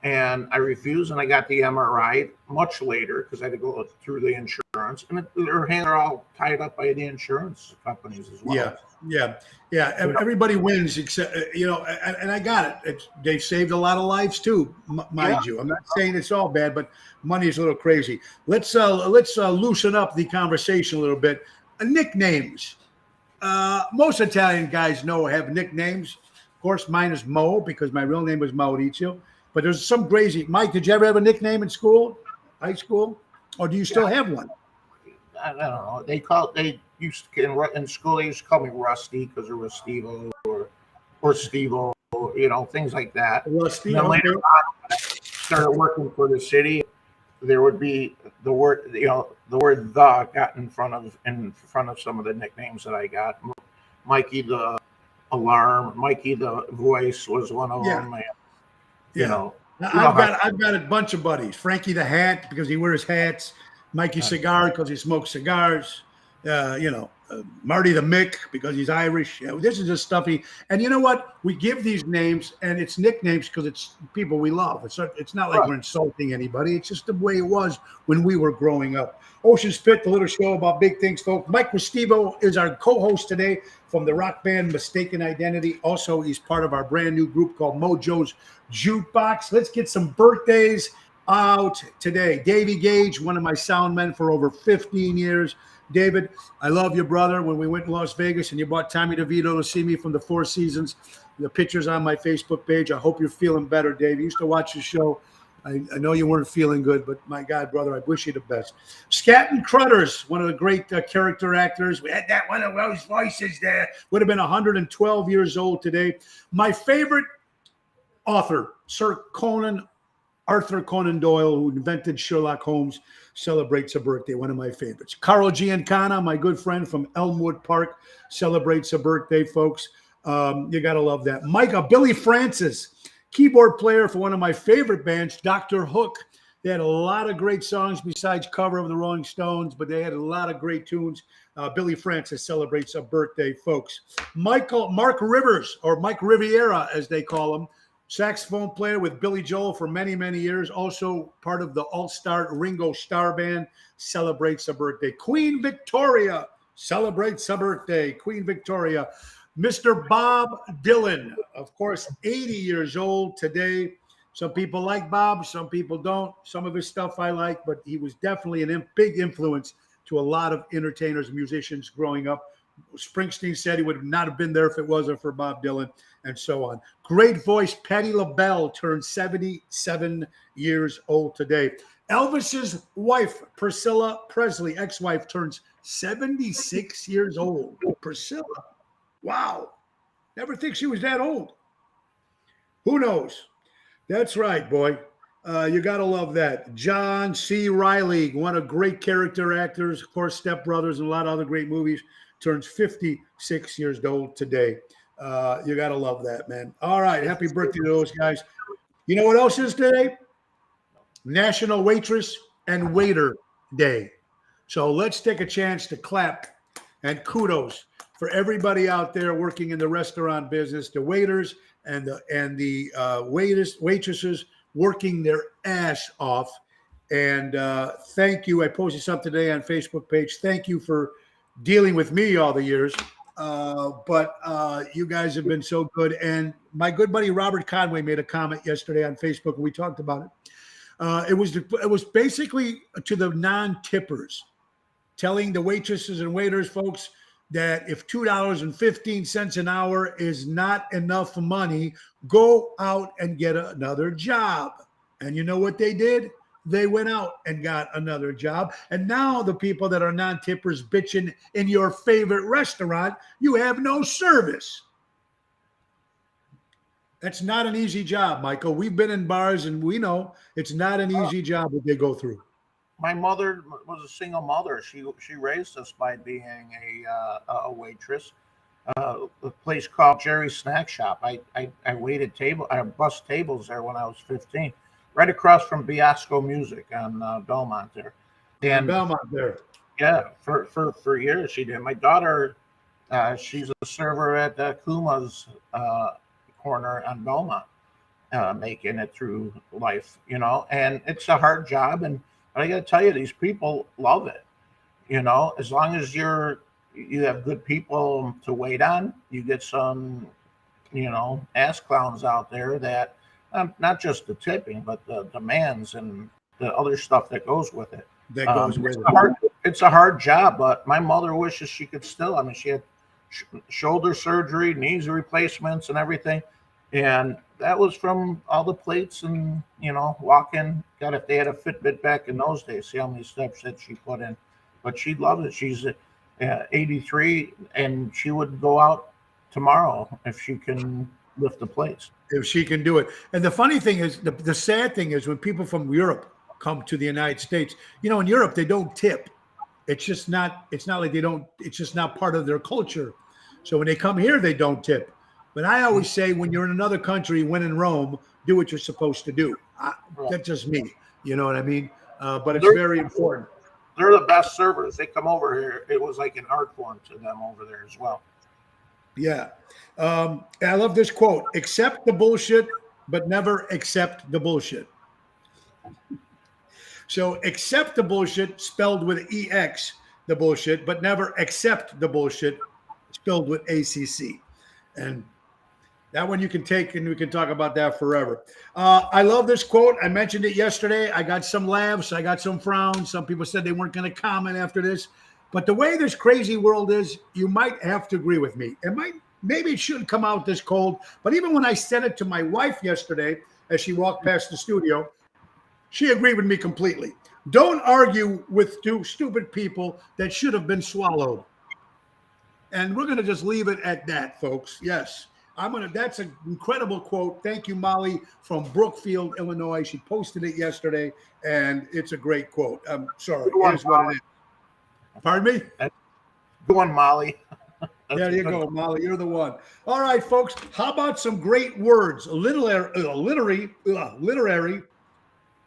And I refused, and I got the MRI much later because I had to go through the insurance. And their hands are all tied up by the insurance companies as well. Yeah. Everybody wins, except and I got it. They've saved a lot of lives too, mind you. I'm not saying it's all bad, but money is a little crazy. Let's loosen up the conversation a little bit. Nicknames. Most Italian guys have nicknames. Of course, mine is Mo because my real name was Mauricio. But there's some crazy. Mike, did you ever have a nickname in school, high school, or do you still have one? I don't know. They used to, in school. They used to call me Rusty because there was Stevo or Stevo, things like that. Rusty. And then later on, when I started working for the city, there would be the word, the word "the" got in front of some of the nicknames that I got. Mikey the Alarm, Mikey the Voice was one of them. And, I've got a bunch of buddies. Frankie the Hat because he wears hats. Mikey Cigar because he smokes cigars. Marty the Mick because he's Irish. This is just stuffy. And you know what? We give these names, and it's nicknames because it's people we love. It's not like we're insulting anybody. It's just the way it was when we were growing up. Ocean Spit, the little show about big things, folks. Mike Stevo is our co-host today from the rock band Mistaken Identity. Also, he's part of our brand new group called Mojo's Jukebox. Let's get some birthdays out today. Davey Gage, one of my sound men for over 15 years. David, I love you, brother. When we went to Las Vegas and you brought Tommy DeVito to see me from the Four Seasons, the picture's on my Facebook page. I hope you're feeling better, Dave. You used to watch the show. I know you weren't feeling good, but my God, brother, I wish you the best. Scatton Cruthers, one of the great character actors. We had that one of those voices there. Would have been 112 years old today. My favorite author, Sir Arthur Conan Doyle, who invented Sherlock Holmes, celebrates a birthday, one of my favorites. Carlo Giancana, my good friend from Elmwood Park, celebrates a birthday, folks. You got to love that. Billy Francis, keyboard player for one of my favorite bands, Dr. Hook. They had a lot of great songs besides cover of the Rolling Stones, but they had a lot of great tunes. Billy Francis celebrates a birthday, folks. Mark Rivers, or Mike Riviera, as they call him, saxophone player with Billy Joel for many, many years. Also part of the all-star Ringo Starr Band, celebrates a birthday. Queen Victoria celebrates a birthday. Queen Victoria. Mr. Bob Dylan, of course, 80 years old today. Some people like Bob, some people don't. Some of his stuff I like, but he was definitely a big influence to a lot of entertainers and musicians growing up. Springsteen said he would not have been there if it wasn't for Bob Dylan, and so on. Great voice, Patti LaBelle, turned 77 years old today. Elvis's wife, Priscilla Presley, ex-wife, turns 76 years old. Priscilla. Wow. Never think she was that old. Who knows? That's right, boy. You got to love that. John C. Reilly, one of great character actors, of course, Step Brothers and a lot of other great movies, turns 56 years old today. You got to love that, man. All right. Happy birthday to those guys. You know what else is today? National Waitress and Waiter Day. So let's take a chance to clap and kudos for everybody out there working in the restaurant business, the waiters and the waitresses working their ass off. And thank you. I posted something today on Facebook page. Thank you for dealing with me all the years. But you guys have been so good. And my good buddy Robert Conway made a comment yesterday on Facebook, and we talked about it. It was basically to the non-tippers, telling the waitresses and waiters, folks, that if $2.15 an hour is not enough money, go out and get another job. And you know what they did? They went out and got another job. And now the people that are non-tippers bitching in your favorite restaurant, you have no service. That's not an easy job, Michael. We've been in bars and we know it's not an easy job that they go through. My mother was a single mother. She raised us by being a waitress. A place called Jerry's Snack Shop. I waited I bussed tables there when I was 15, right across from Biasco Music on Belmont there. And Belmont there. Yeah, for years she did. My daughter, she's a server at Kuma's corner on Belmont, making it through life, and it's a hard job. And but I got to tell you, these people love it. As long as you have good people to wait on, you get some, ass clowns out there that not just the tipping, but the demands and the other stuff that goes with it. That goes with It's a hard job, but my mother wishes she could still. I mean, she had shoulder surgery, knees replacements, and everything, and that was from all the plates and walking. God, if they had a Fitbit back in those days, see how many steps that she put in. But she loved it. She's 83, and she would go out tomorrow if she can lift the plates. If she can do it. And the funny thing is, the sad thing is when people from Europe come to the United States, in Europe, they don't tip. It's not like they don't, it's just not part of their culture. So when they come here, they don't tip. But I always say, when you're in another country, when in Rome, do what you're supposed to do. That's just me. You know what I mean? But it's very important. They're the best servers. They come over here. It was like an art form to them over there as well. Yeah. I love this quote: accept the bullshit, but never accept the bullshit. So accept the bullshit, spelled with EX, the bullshit, but never accept the bullshit, spelled with ACC. And that one you can take, and we can talk about that forever. I love this quote. I mentioned it yesterday. I got some laughs. I got some frowns. Some people said they weren't going to comment after this. But the way this crazy world is, you might have to agree with me. Maybe it shouldn't come out this cold. But even when I said it to my wife yesterday, as she walked past the studio, she agreed with me completely. Don't argue with two stupid people that should have been swallowed. And we're going to just leave it at that, folks. Yes. That's an incredible quote. Thank you, Molly from Brookfield, Illinois. She posted it yesterday, and it's a great quote. I'm sorry. Here's what it is. Pardon me? Good one, Molly. There you go, Molly. You're the one. All right, folks. How about some great words, literary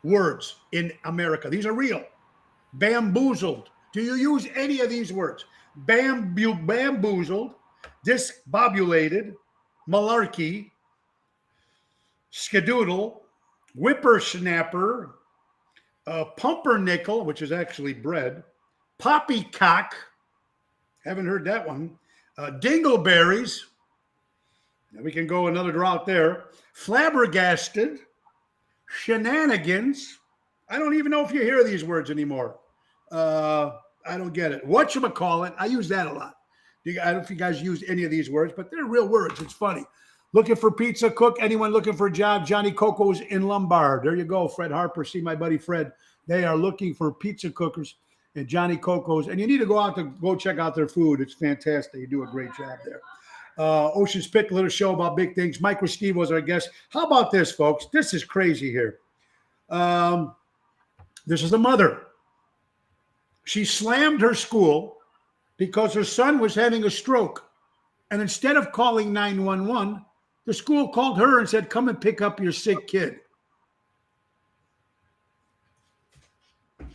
words in America? These are real. Bamboozled. Do you use any of these words? Bamboozled, disbobulated, malarkey, skedoodle, whippersnapper, pumpernickel, which is actually bread, poppycock, haven't heard that one, dingleberries, we can go another route there, flabbergasted, shenanigans. I don't even know if you hear these words anymore. I don't get it. Whatchamacallit, I use that a lot. I don't know if you guys use any of these words, but they're real words. It's funny. Looking for pizza cook? Anyone looking for a job? Johnny Coco's in Lombard. There you go, Fred Harper. See my buddy Fred. They are looking for pizza cookers at Johnny Coco's. And you need to go check out their food. It's fantastic. You do a great job there. Ocean's Pick, little show about big things. Mike Stevo is our guest. How about this, folks? This is crazy here. This is a mother. She slammed her school because her son was having a stroke. And instead of calling 911, the school called her and said, come and pick up your sick kid.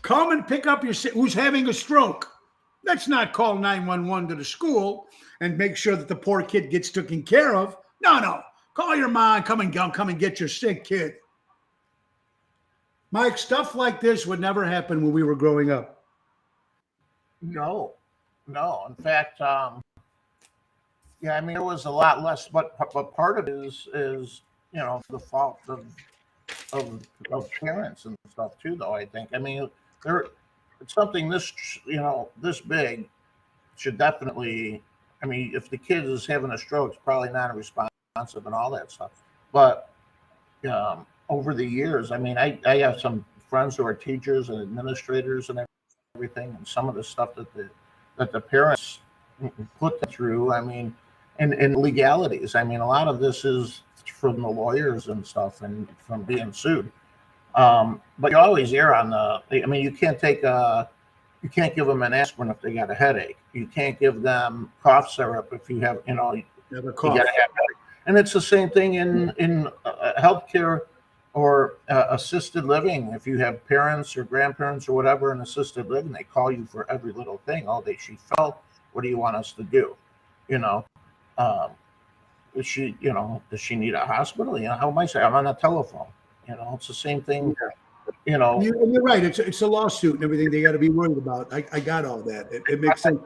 Come and pick up your sick, who's having a stroke. Let's not call 911 to the school and make sure that the poor kid gets taken care of. No. Call your mom, come and get your sick kid. Mike, stuff like this would never happen when we were growing up. No. In fact, there was a lot less, but part of it is the fault of parents and stuff too, though. I think. It's something this big should definitely. If the kid is having a stroke, it's probably not responsive and all that stuff. But over the years, I have some friends who are teachers and administrators and everything, and some of the stuff that the parents put them through. And legalities. A lot of this is from the lawyers and stuff, and from being sued. But you always err on you can't give them an aspirin if they got a headache. You can't give them cough syrup if you have, you gotta have headache. And it's the same thing in healthcare or assisted living. If you have parents or grandparents or whatever in assisted living, they call you for every little thing. Oh, she fell. What do you want us to do? You know, um, does she need a hospital? You know, how am I saying? I'm on a telephone. You know, it's the same thing. You know, You're right. It's a lawsuit and everything they got to be worried about. I got all that. It makes sense.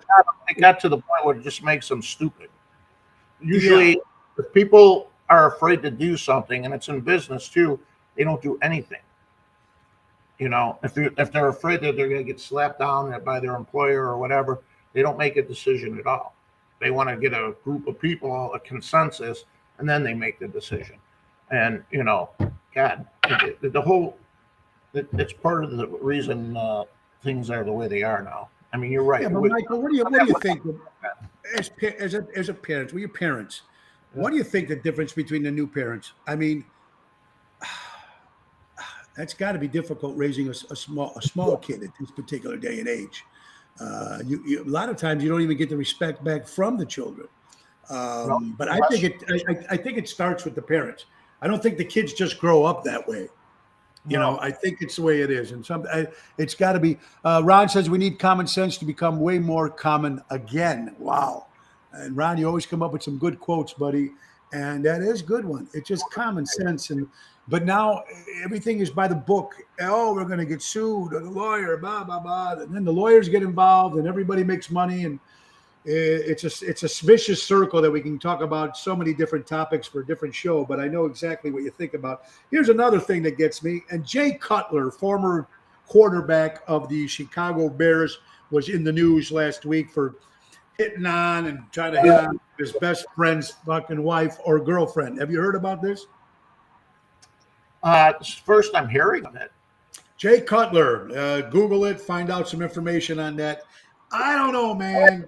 it got to the point where it just makes them stupid. Usually, if people are afraid to do something, and it's in business too, they don't do anything. You know, if they're afraid that they're going to get slapped down by their employer or whatever, they don't make a decision at all. They want to get a group of people, a consensus, and then they make the decision. And you know, God, the whole it's part of the reason things are the way they are now. I mean, you're right. Yeah, but Michael, what do you think as a parent? Well, your parents. What do you think the difference between the new parents? I mean, that's got to be difficult raising a small kid at this particular day and age. A lot of times you don't even get the respect back from the children. But I think it starts with the parents. I don't think the kids just grow up that way. You know, I think it's the way it is. And it's got to be. Ron says we need common sense to become way more common again. Wow. And Ron, you always come up with some good quotes, buddy. And that is a good one. It's just common sense. But now everything is by the book. Oh, we're going to get sued, or the lawyer, blah, blah, blah. And then the lawyers get involved and everybody makes money. And it's a vicious circle that we can talk about so many different topics for a different show. But I know exactly what you think about. Here's another thing that gets me. And Jay Cutler, former quarterback of the Chicago Bears, was in the news last week for hitting on and trying to hit on his best friend's fucking wife or girlfriend. Have you heard about this? First I'm hearing of it. Jay Cutler, Google it, find out some information on that. I don't know, man.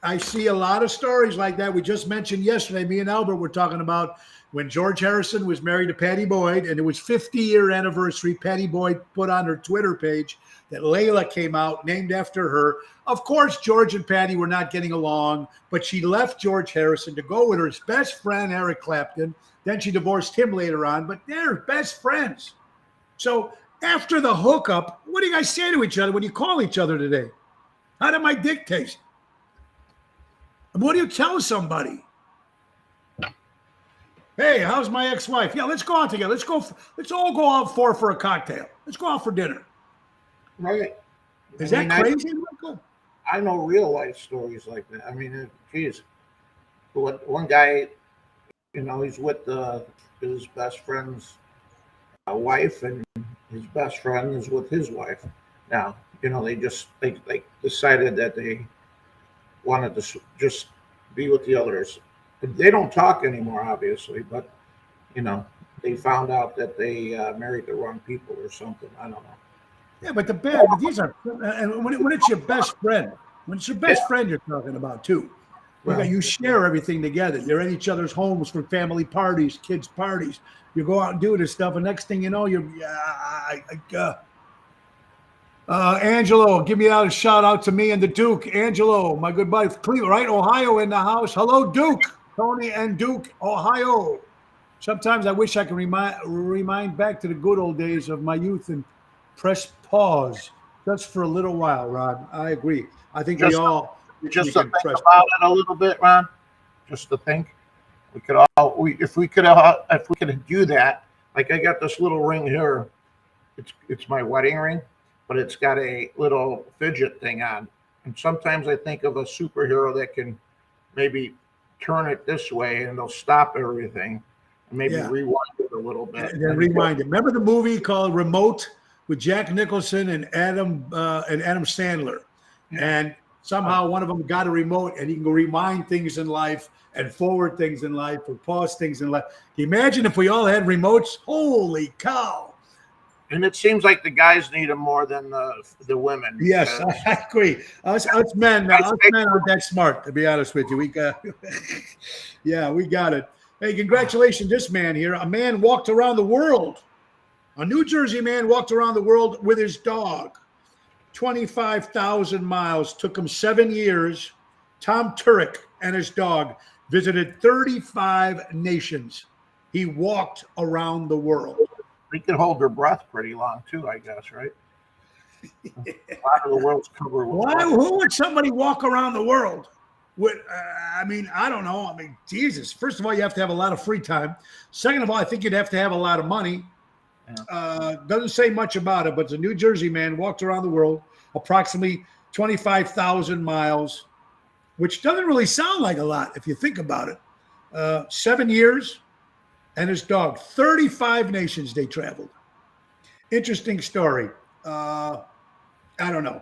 I see a lot of stories like that. We just mentioned yesterday, me and Albert were talking about when George Harrison was married to Patty Boyd, and it was 50-year anniversary. Patty Boyd put on her Twitter page that Layla came out, named after her. Of course, George and Patty were not getting along, but she left George Harrison to go with her best friend, Eric Clapton. Then she divorced him later on, but they're best friends. So after the hookup, what do you guys say to each other when you call each other today? How did my dick taste? And what do you tell somebody? Hey, how's my ex-wife? Yeah, let's go out together. Let's all go out for a cocktail. Let's go out for dinner. Right. Is that crazy, Michael? I know real life stories like that. I mean, geez, one guy, you know, he's with his best friend's wife, and his best friend is with his wife. Now, you know, they decided that they wanted to just be with the others. They don't talk anymore, obviously, but you know, they found out that they married the wrong people or something. I don't know. Yeah, but these are, and when it's your best friend, friend you're talking about too. You share everything together. You're at each other's homes for family parties, kids' parties. You go out and do this stuff, and next thing you know, Angelo, give me out a shout out to me and the Duke. Angelo, my good buddy, Cleveland, right? Ohio in the house. Hello, Duke. Tony and Duke, Ohio. Sometimes I wish I could remind back to the good old days of my youth and press pause just for a little while, Ron. I agree. I think we all just to think about it a little bit, Ron. Just to think, if we could do that. Like I got this little ring here. It's my wedding ring, but it's got a little fidget thing on. And sometimes I think of a superhero that can maybe turn it this way and it'll stop everything and maybe rewind it a little bit. And then rewind it. Remember the movie called Remote with Jack Nicholson and Adam Sandler? Yeah. And somehow one of them got a remote and he can go rewind things in life and forward things in life or pause things in life. Imagine if we all had remotes. Holy cow. And it seems like the guys need them more than the women. Yes, I agree. Us men aren't that smart, to be honest with you. We got it. Hey, congratulations, this man here. A man walked around the world. A New Jersey man walked around the world with his dog. 25,000 miles. Took him 7 years. Tom Turek and his dog visited 35 nations. He walked around the world. They can hold their breath pretty long too, I guess, right? A lot of the world's covered with Why? water. Who would somebody walk around the world with? I mean, I don't know. I mean, Jesus. First of all, you have to have a lot of free time. Second of all, I think you'd have to have a lot of money. Doesn't say much about it, but it's a New Jersey man walked around the world, approximately 25,000 miles, which doesn't really sound like a lot if you think about it. 7 years, and his dog. 35 nations they traveled. Interesting story. I don't know.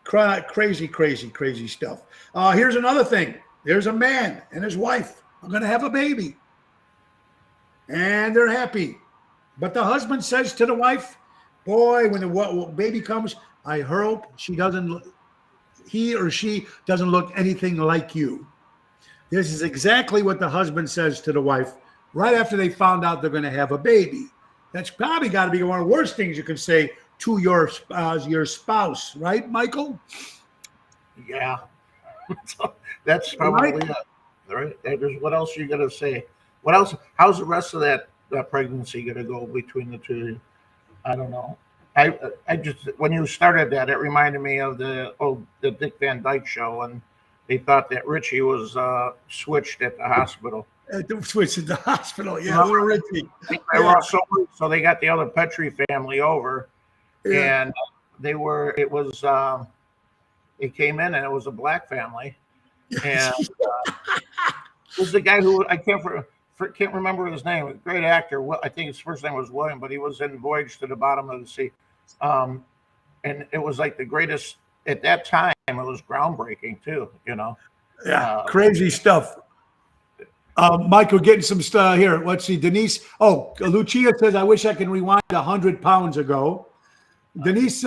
Crazy stuff. Here's another thing. There's a man and his wife are going to have a baby. And they're happy. But the husband says to the wife, boy, when the baby comes, I hope he or she doesn't look anything like you. This is exactly what the husband says to the wife right after they found out they're going to have a baby. That's probably got to be one of the worst things you can say to your spouse, right, Michael? Yeah. That's probably it. Right? What else are you going to say? What else? How's the rest of that pregnancy going to go between the two of you? I don't know. I just, when you started that, it reminded me of the Dick Van Dyke show, and they thought that Richie was switched at the hospital. Switched at the hospital, yeah, little Richie. They were so they got the other Petrie family over, and it came in and it was a black family, and it was the guy who I can't remember his name. Great actor. Well, I think his first name was William, but he was in Voyage to the Bottom of the Sea. And it was like the greatest at that time. It was groundbreaking too, you know. Yeah, crazy stuff. Michael, getting some stuff here. Let's see. Denise. Oh, Lucia says, I wish I could rewind 100 pounds ago. Denise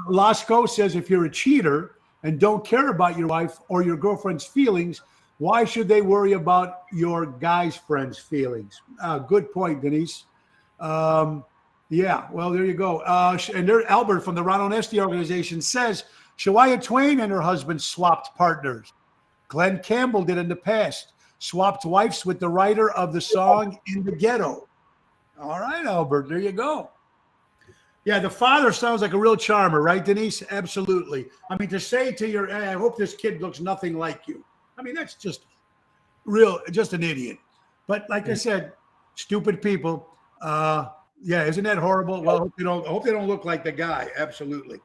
Lasco says, if you're a cheater and don't care about your wife or your girlfriend's feelings, why should they worry about your guy's friend's feelings? Good point, Denise. Yeah, well, there you go. And there, Albert from the Ron Onesti organization says, Shania Twain and her husband swapped partners. Glenn Campbell did in the past. Swapped wives with the writer of the song In the Ghetto. All right, Albert, there you go. Yeah, the father sounds like a real charmer, right, Denise? Absolutely. I mean, to say to your, hey, I hope this kid looks nothing like you. I mean, that's just an idiot. But like I said, stupid people. Yeah, isn't that horrible? Well, I hope they don't look like the guy. Absolutely.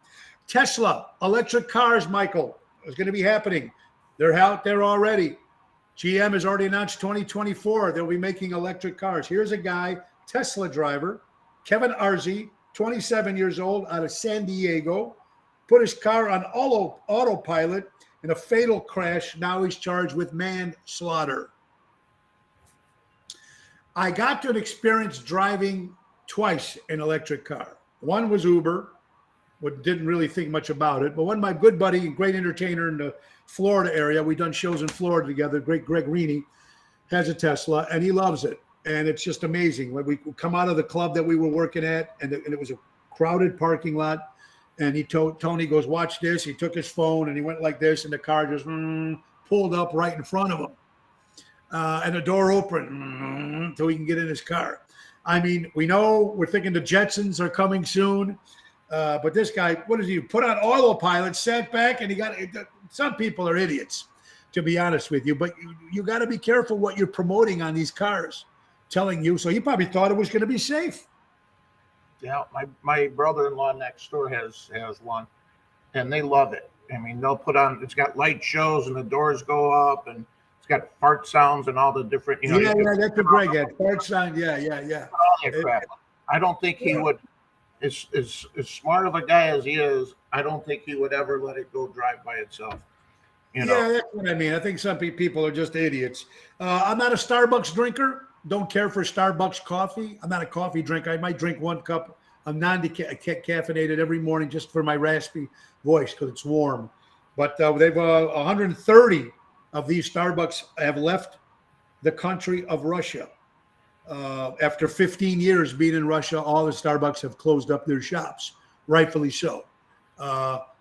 Tesla, electric cars, Michael, is going to be happening. They're out there already. GM has already announced 2024. They'll be making electric cars. Here's a guy, Tesla driver, Kevin Arzi, 27 years old, out of San Diego, put his car on autopilot in a fatal crash. Now he's charged with manslaughter. I got to experience driving twice an electric car. One was Uber, but didn't really think much about it. But one, my good buddy and great entertainer in the Florida area, we've done shows in Florida together, great Greg Reaney, has a Tesla, and he loves it. And it's just amazing. When we come out of the club that we were working at, and it was a crowded parking lot, and he told Tony, goes, watch this. He took his phone, and he went like this, and the car just pulled up right in front of him. And the door opened until he can get in his car. I mean, we're thinking the Jetsons are coming soon. But this guy, what did he do? Put on autopilot, sat back, and some people are idiots, to be honest with you. But you got to be careful what you're promoting on these cars, telling you. So he probably thought it was going to be safe. Yeah, my brother-in-law next door has one, and they love it. I mean, they'll put on, it's got light shows, and the doors go up, and it's got fart sounds and all the different, Yeah, that's what Greg had. Fart sound, yeah. All that crap. I don't think he would. As smart of a guy as he is, I don't think he would ever let it go drive by itself. You know? Yeah, that's what I mean. I think some people are just idiots. I'm not a Starbucks drinker. Don't care for Starbucks coffee. I'm not a coffee drinker. I might drink one cup of non-caffeinated every morning just for my raspy voice because it's warm. But they've 130 of these Starbucks have left the country of Russia. After 15 years being in Russia, all the Starbucks have closed up their shops, rightfully so.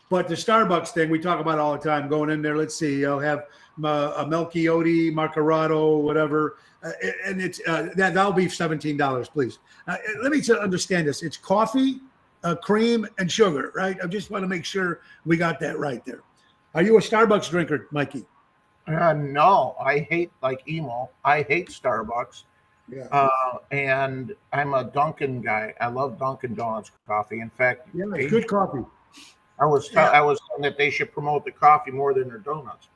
But the Starbucks thing we talk about all the time, going in there, let's see, I'll have a Melchiotti, Marcarato, whatever. And it's that'll be $17, please. Let me understand this. It's coffee, cream, and sugar, right? I just want to make sure we got that right there. Are you a Starbucks drinker, Mikey? No, I hate like emo. I hate Starbucks. Yeah. And I'm a Dunkin' guy. I love Dunkin' Donuts coffee. In fact, Yeah, it's good coffee. I was saying that they should promote the coffee more than their donuts.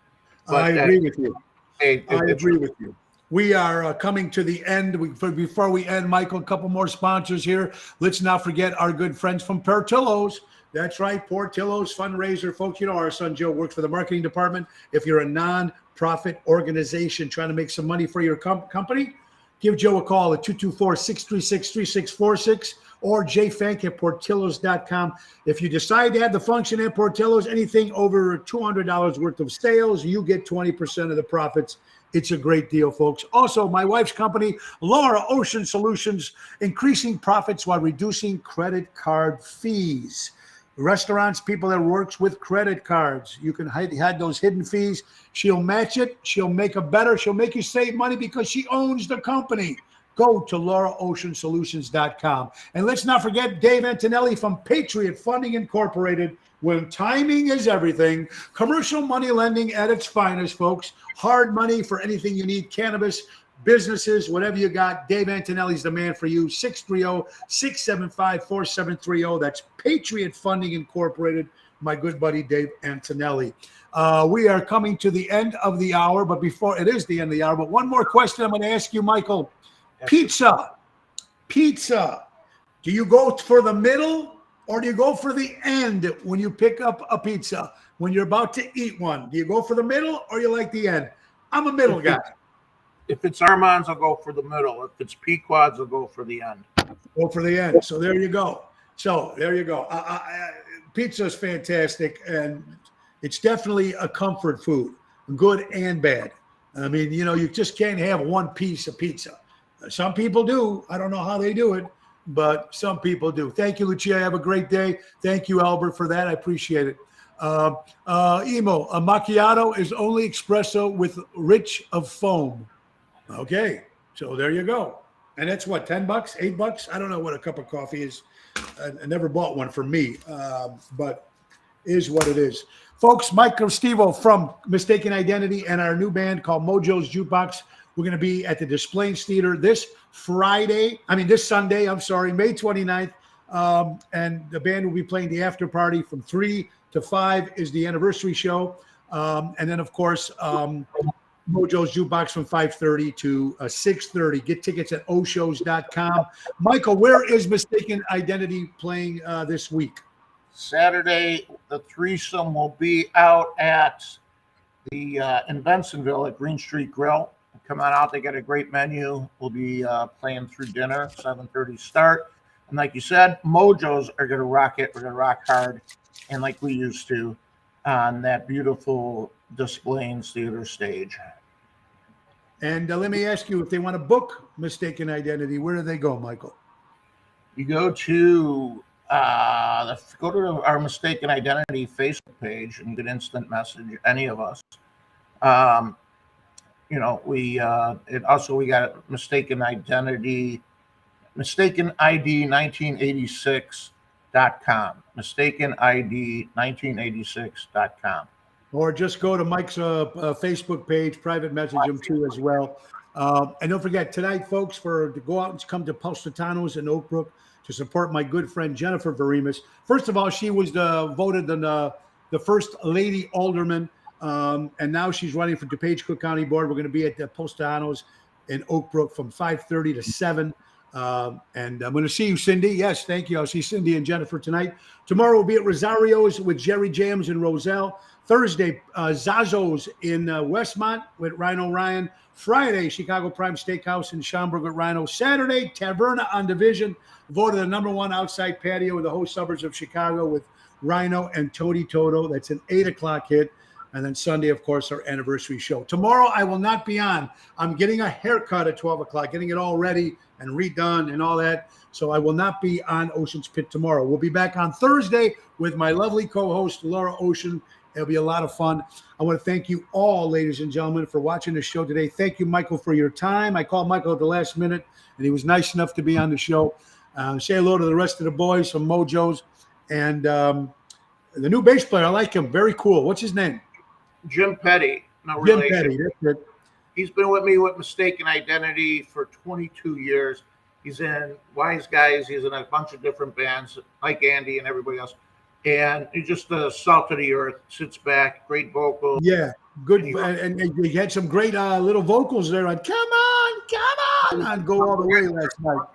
But, I agree with you. I agree with you. We are coming to the end. Before we end, Michael, a couple more sponsors here. Let's not forget our good friends from Portillo's. That's right, Portillo's fundraiser. Folks, you know our son Joe works for the marketing department. If you're a non-profit organization trying to make some money for your company, give Joe a call at 224-636-3646 or jfank@portillos.com. If you decide to have the function at Portillo's, anything over $200 worth of sales, you get 20% of the profits. It's a great deal, folks. Also, my wife's company, Laura Ocean Solutions, increasing profits while reducing credit card fees. Restaurants, people that works with credit cards, you can hide those hidden fees. She'll match it. She'll make it better. She'll make you save money because she owns the company. Go to lauraoceansolutions.com. And let's not forget Dave Antonelli from Patriot Funding Incorporated. When timing is everything, commercial money lending at its finest, folks. Hard money for anything you need, cannabis, businesses, whatever you got. Dave Antonelli's the man for you. 630-675-4730. That's Patriot Funding Incorporated. My good buddy Dave Antonelli. We are coming to the end of the hour, but before it is the end of the hour, but one more question I'm going to ask you, Michael. Pizza. Do you go for the middle or do you go for the end when you pick up a pizza? When you're about to eat one, do you go for the middle or you like the end? I'm a middle guy. If it's Armand's, I'll go for the middle. If it's Pequod's, I'll go for the end. Go for the end. So there you go. Pizza is fantastic, and it's definitely a comfort food, good and bad. I mean, you just can't have one piece of pizza. Some people do. I don't know how they do it, but some people do. Thank you, Lucia. Have a great day. Thank you, Albert, for that. I appreciate it. Emo, a macchiato is only espresso with rich of foam. Okay, so there you go. And that's what, $10, $8? I don't know what a cup of coffee is. I never bought one for me, but is what it is. Folks, Michael Stevo from Mistaken Identity and our new band called Mojo's Jukebox. We're going to be at the Des Plaines Theater this Sunday, May 29th. And the band will be playing the after party from 3 to 5 is the anniversary show. And then, of course, Mojo's Jukebox from 5:30 to 6:30. Get tickets at oshows.com. Michael, where is Mistaken Identity playing this week? Saturday, the threesome will be out at the in Bensonville at Green Street Grill. Come on out. They got a great menu. We'll be playing through dinner, 7:30 start. And like you said, Mojos are going to rock it. We're going to rock hard. And like we used to on that beautiful Des Plaines Theater stage. And let me ask you, if they want to book Mistaken Identity, where do they go, Michael? You go to our Mistaken Identity Facebook page and you can instant message any of us. We got Mistaken Identity, Mistaken ID 1986.com, Mistaken ID 1986.com. Or just go to Mike's Facebook page, private message him too as well. And don't forget tonight, folks, to go out and come to Positano's in Oak Brook to support my good friend Jennifer Verimas. First of all, she was voted the first lady alderman, and now she's running for DuPage Cook County Board. We're going to be at the Positano's in Oak Brook from 5:30 to 7. And I'm going to see you, Cindy. Yes, thank you. I'll see Cindy and Jennifer tonight. Tomorrow we'll be at Rosario's with Jerry Jams and Roselle. Thursday, Zazzo's in Westmont with Rhino Ryan. Friday, Chicago Prime Steakhouse in Schaumburg with Rhino. Saturday, Taverna on Division, voted the #1 outside patio in the whole suburbs of Chicago with Rhino and Tody Toto. That's an 8 o'clock hit. And then Sunday, of course, our anniversary show. Tomorrow, I will not be on. I'm getting a haircut at 12 o'clock, getting it all ready and redone and all that. So I will not be on Ocean's Pit tomorrow. We'll be back on Thursday with my lovely co-host, Laura Ocean. It'll be a lot of fun. I want to thank you all, ladies and gentlemen, for watching the show today. Thank you, Michael, for your time. I called Michael at the last minute, and he was nice enough to be on the show. Say hello to the rest of the boys from Mojo's. And the new bass player, I like him. Very cool. What's his name? Jim Petty. No Jim relation. Petty. That's it. He's been with me with Mistaken Identity for 22 years. He's in Wise Guys. He's in a bunch of different bands, like Andy and everybody else. And he's just salt of the earth, sits back, great vocals. Yeah, good. And he had some great little vocals there on Come On, on Go All the Way last night.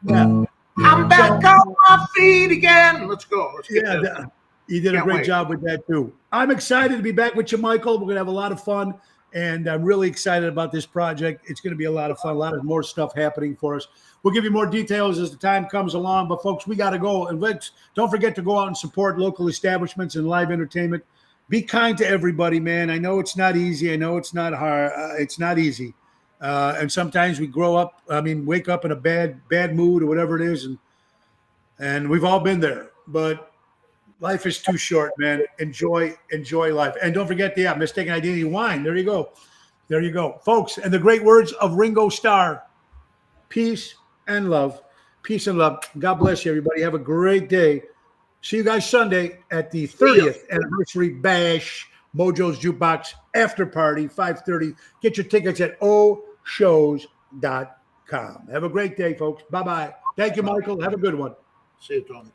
Yeah. I'm back on my feet again. Let's go. Let's get this. You did a Can't great wait. job with that, too. I'm excited to be back with you, Michael. We're going to have a lot of fun. And I'm really excited about this project. It's going to be a lot of fun, a lot of more stuff happening for us. We'll give you more details as the time comes along. But, folks, we got to go. And don't forget to go out and support local establishments and live entertainment. Be kind to everybody, man. I know it's not easy. I know it's not hard. It's not easy. And sometimes we wake up in a bad mood or whatever it is. And we've all been there. But life is too short, man. Enjoy life. And don't forget the Mistaken Identity wine. There you go. Folks, and the great words of Ringo Starr. Peace and love. Peace and love. God bless you, everybody. Have a great day. See you guys Sunday at the 30th anniversary bash, Mojo's Jukebox after party, 5:30. Get your tickets at oshows.com. Have a great day, folks. Bye-bye. Thank you, Michael. Have a good one. See you, Tony.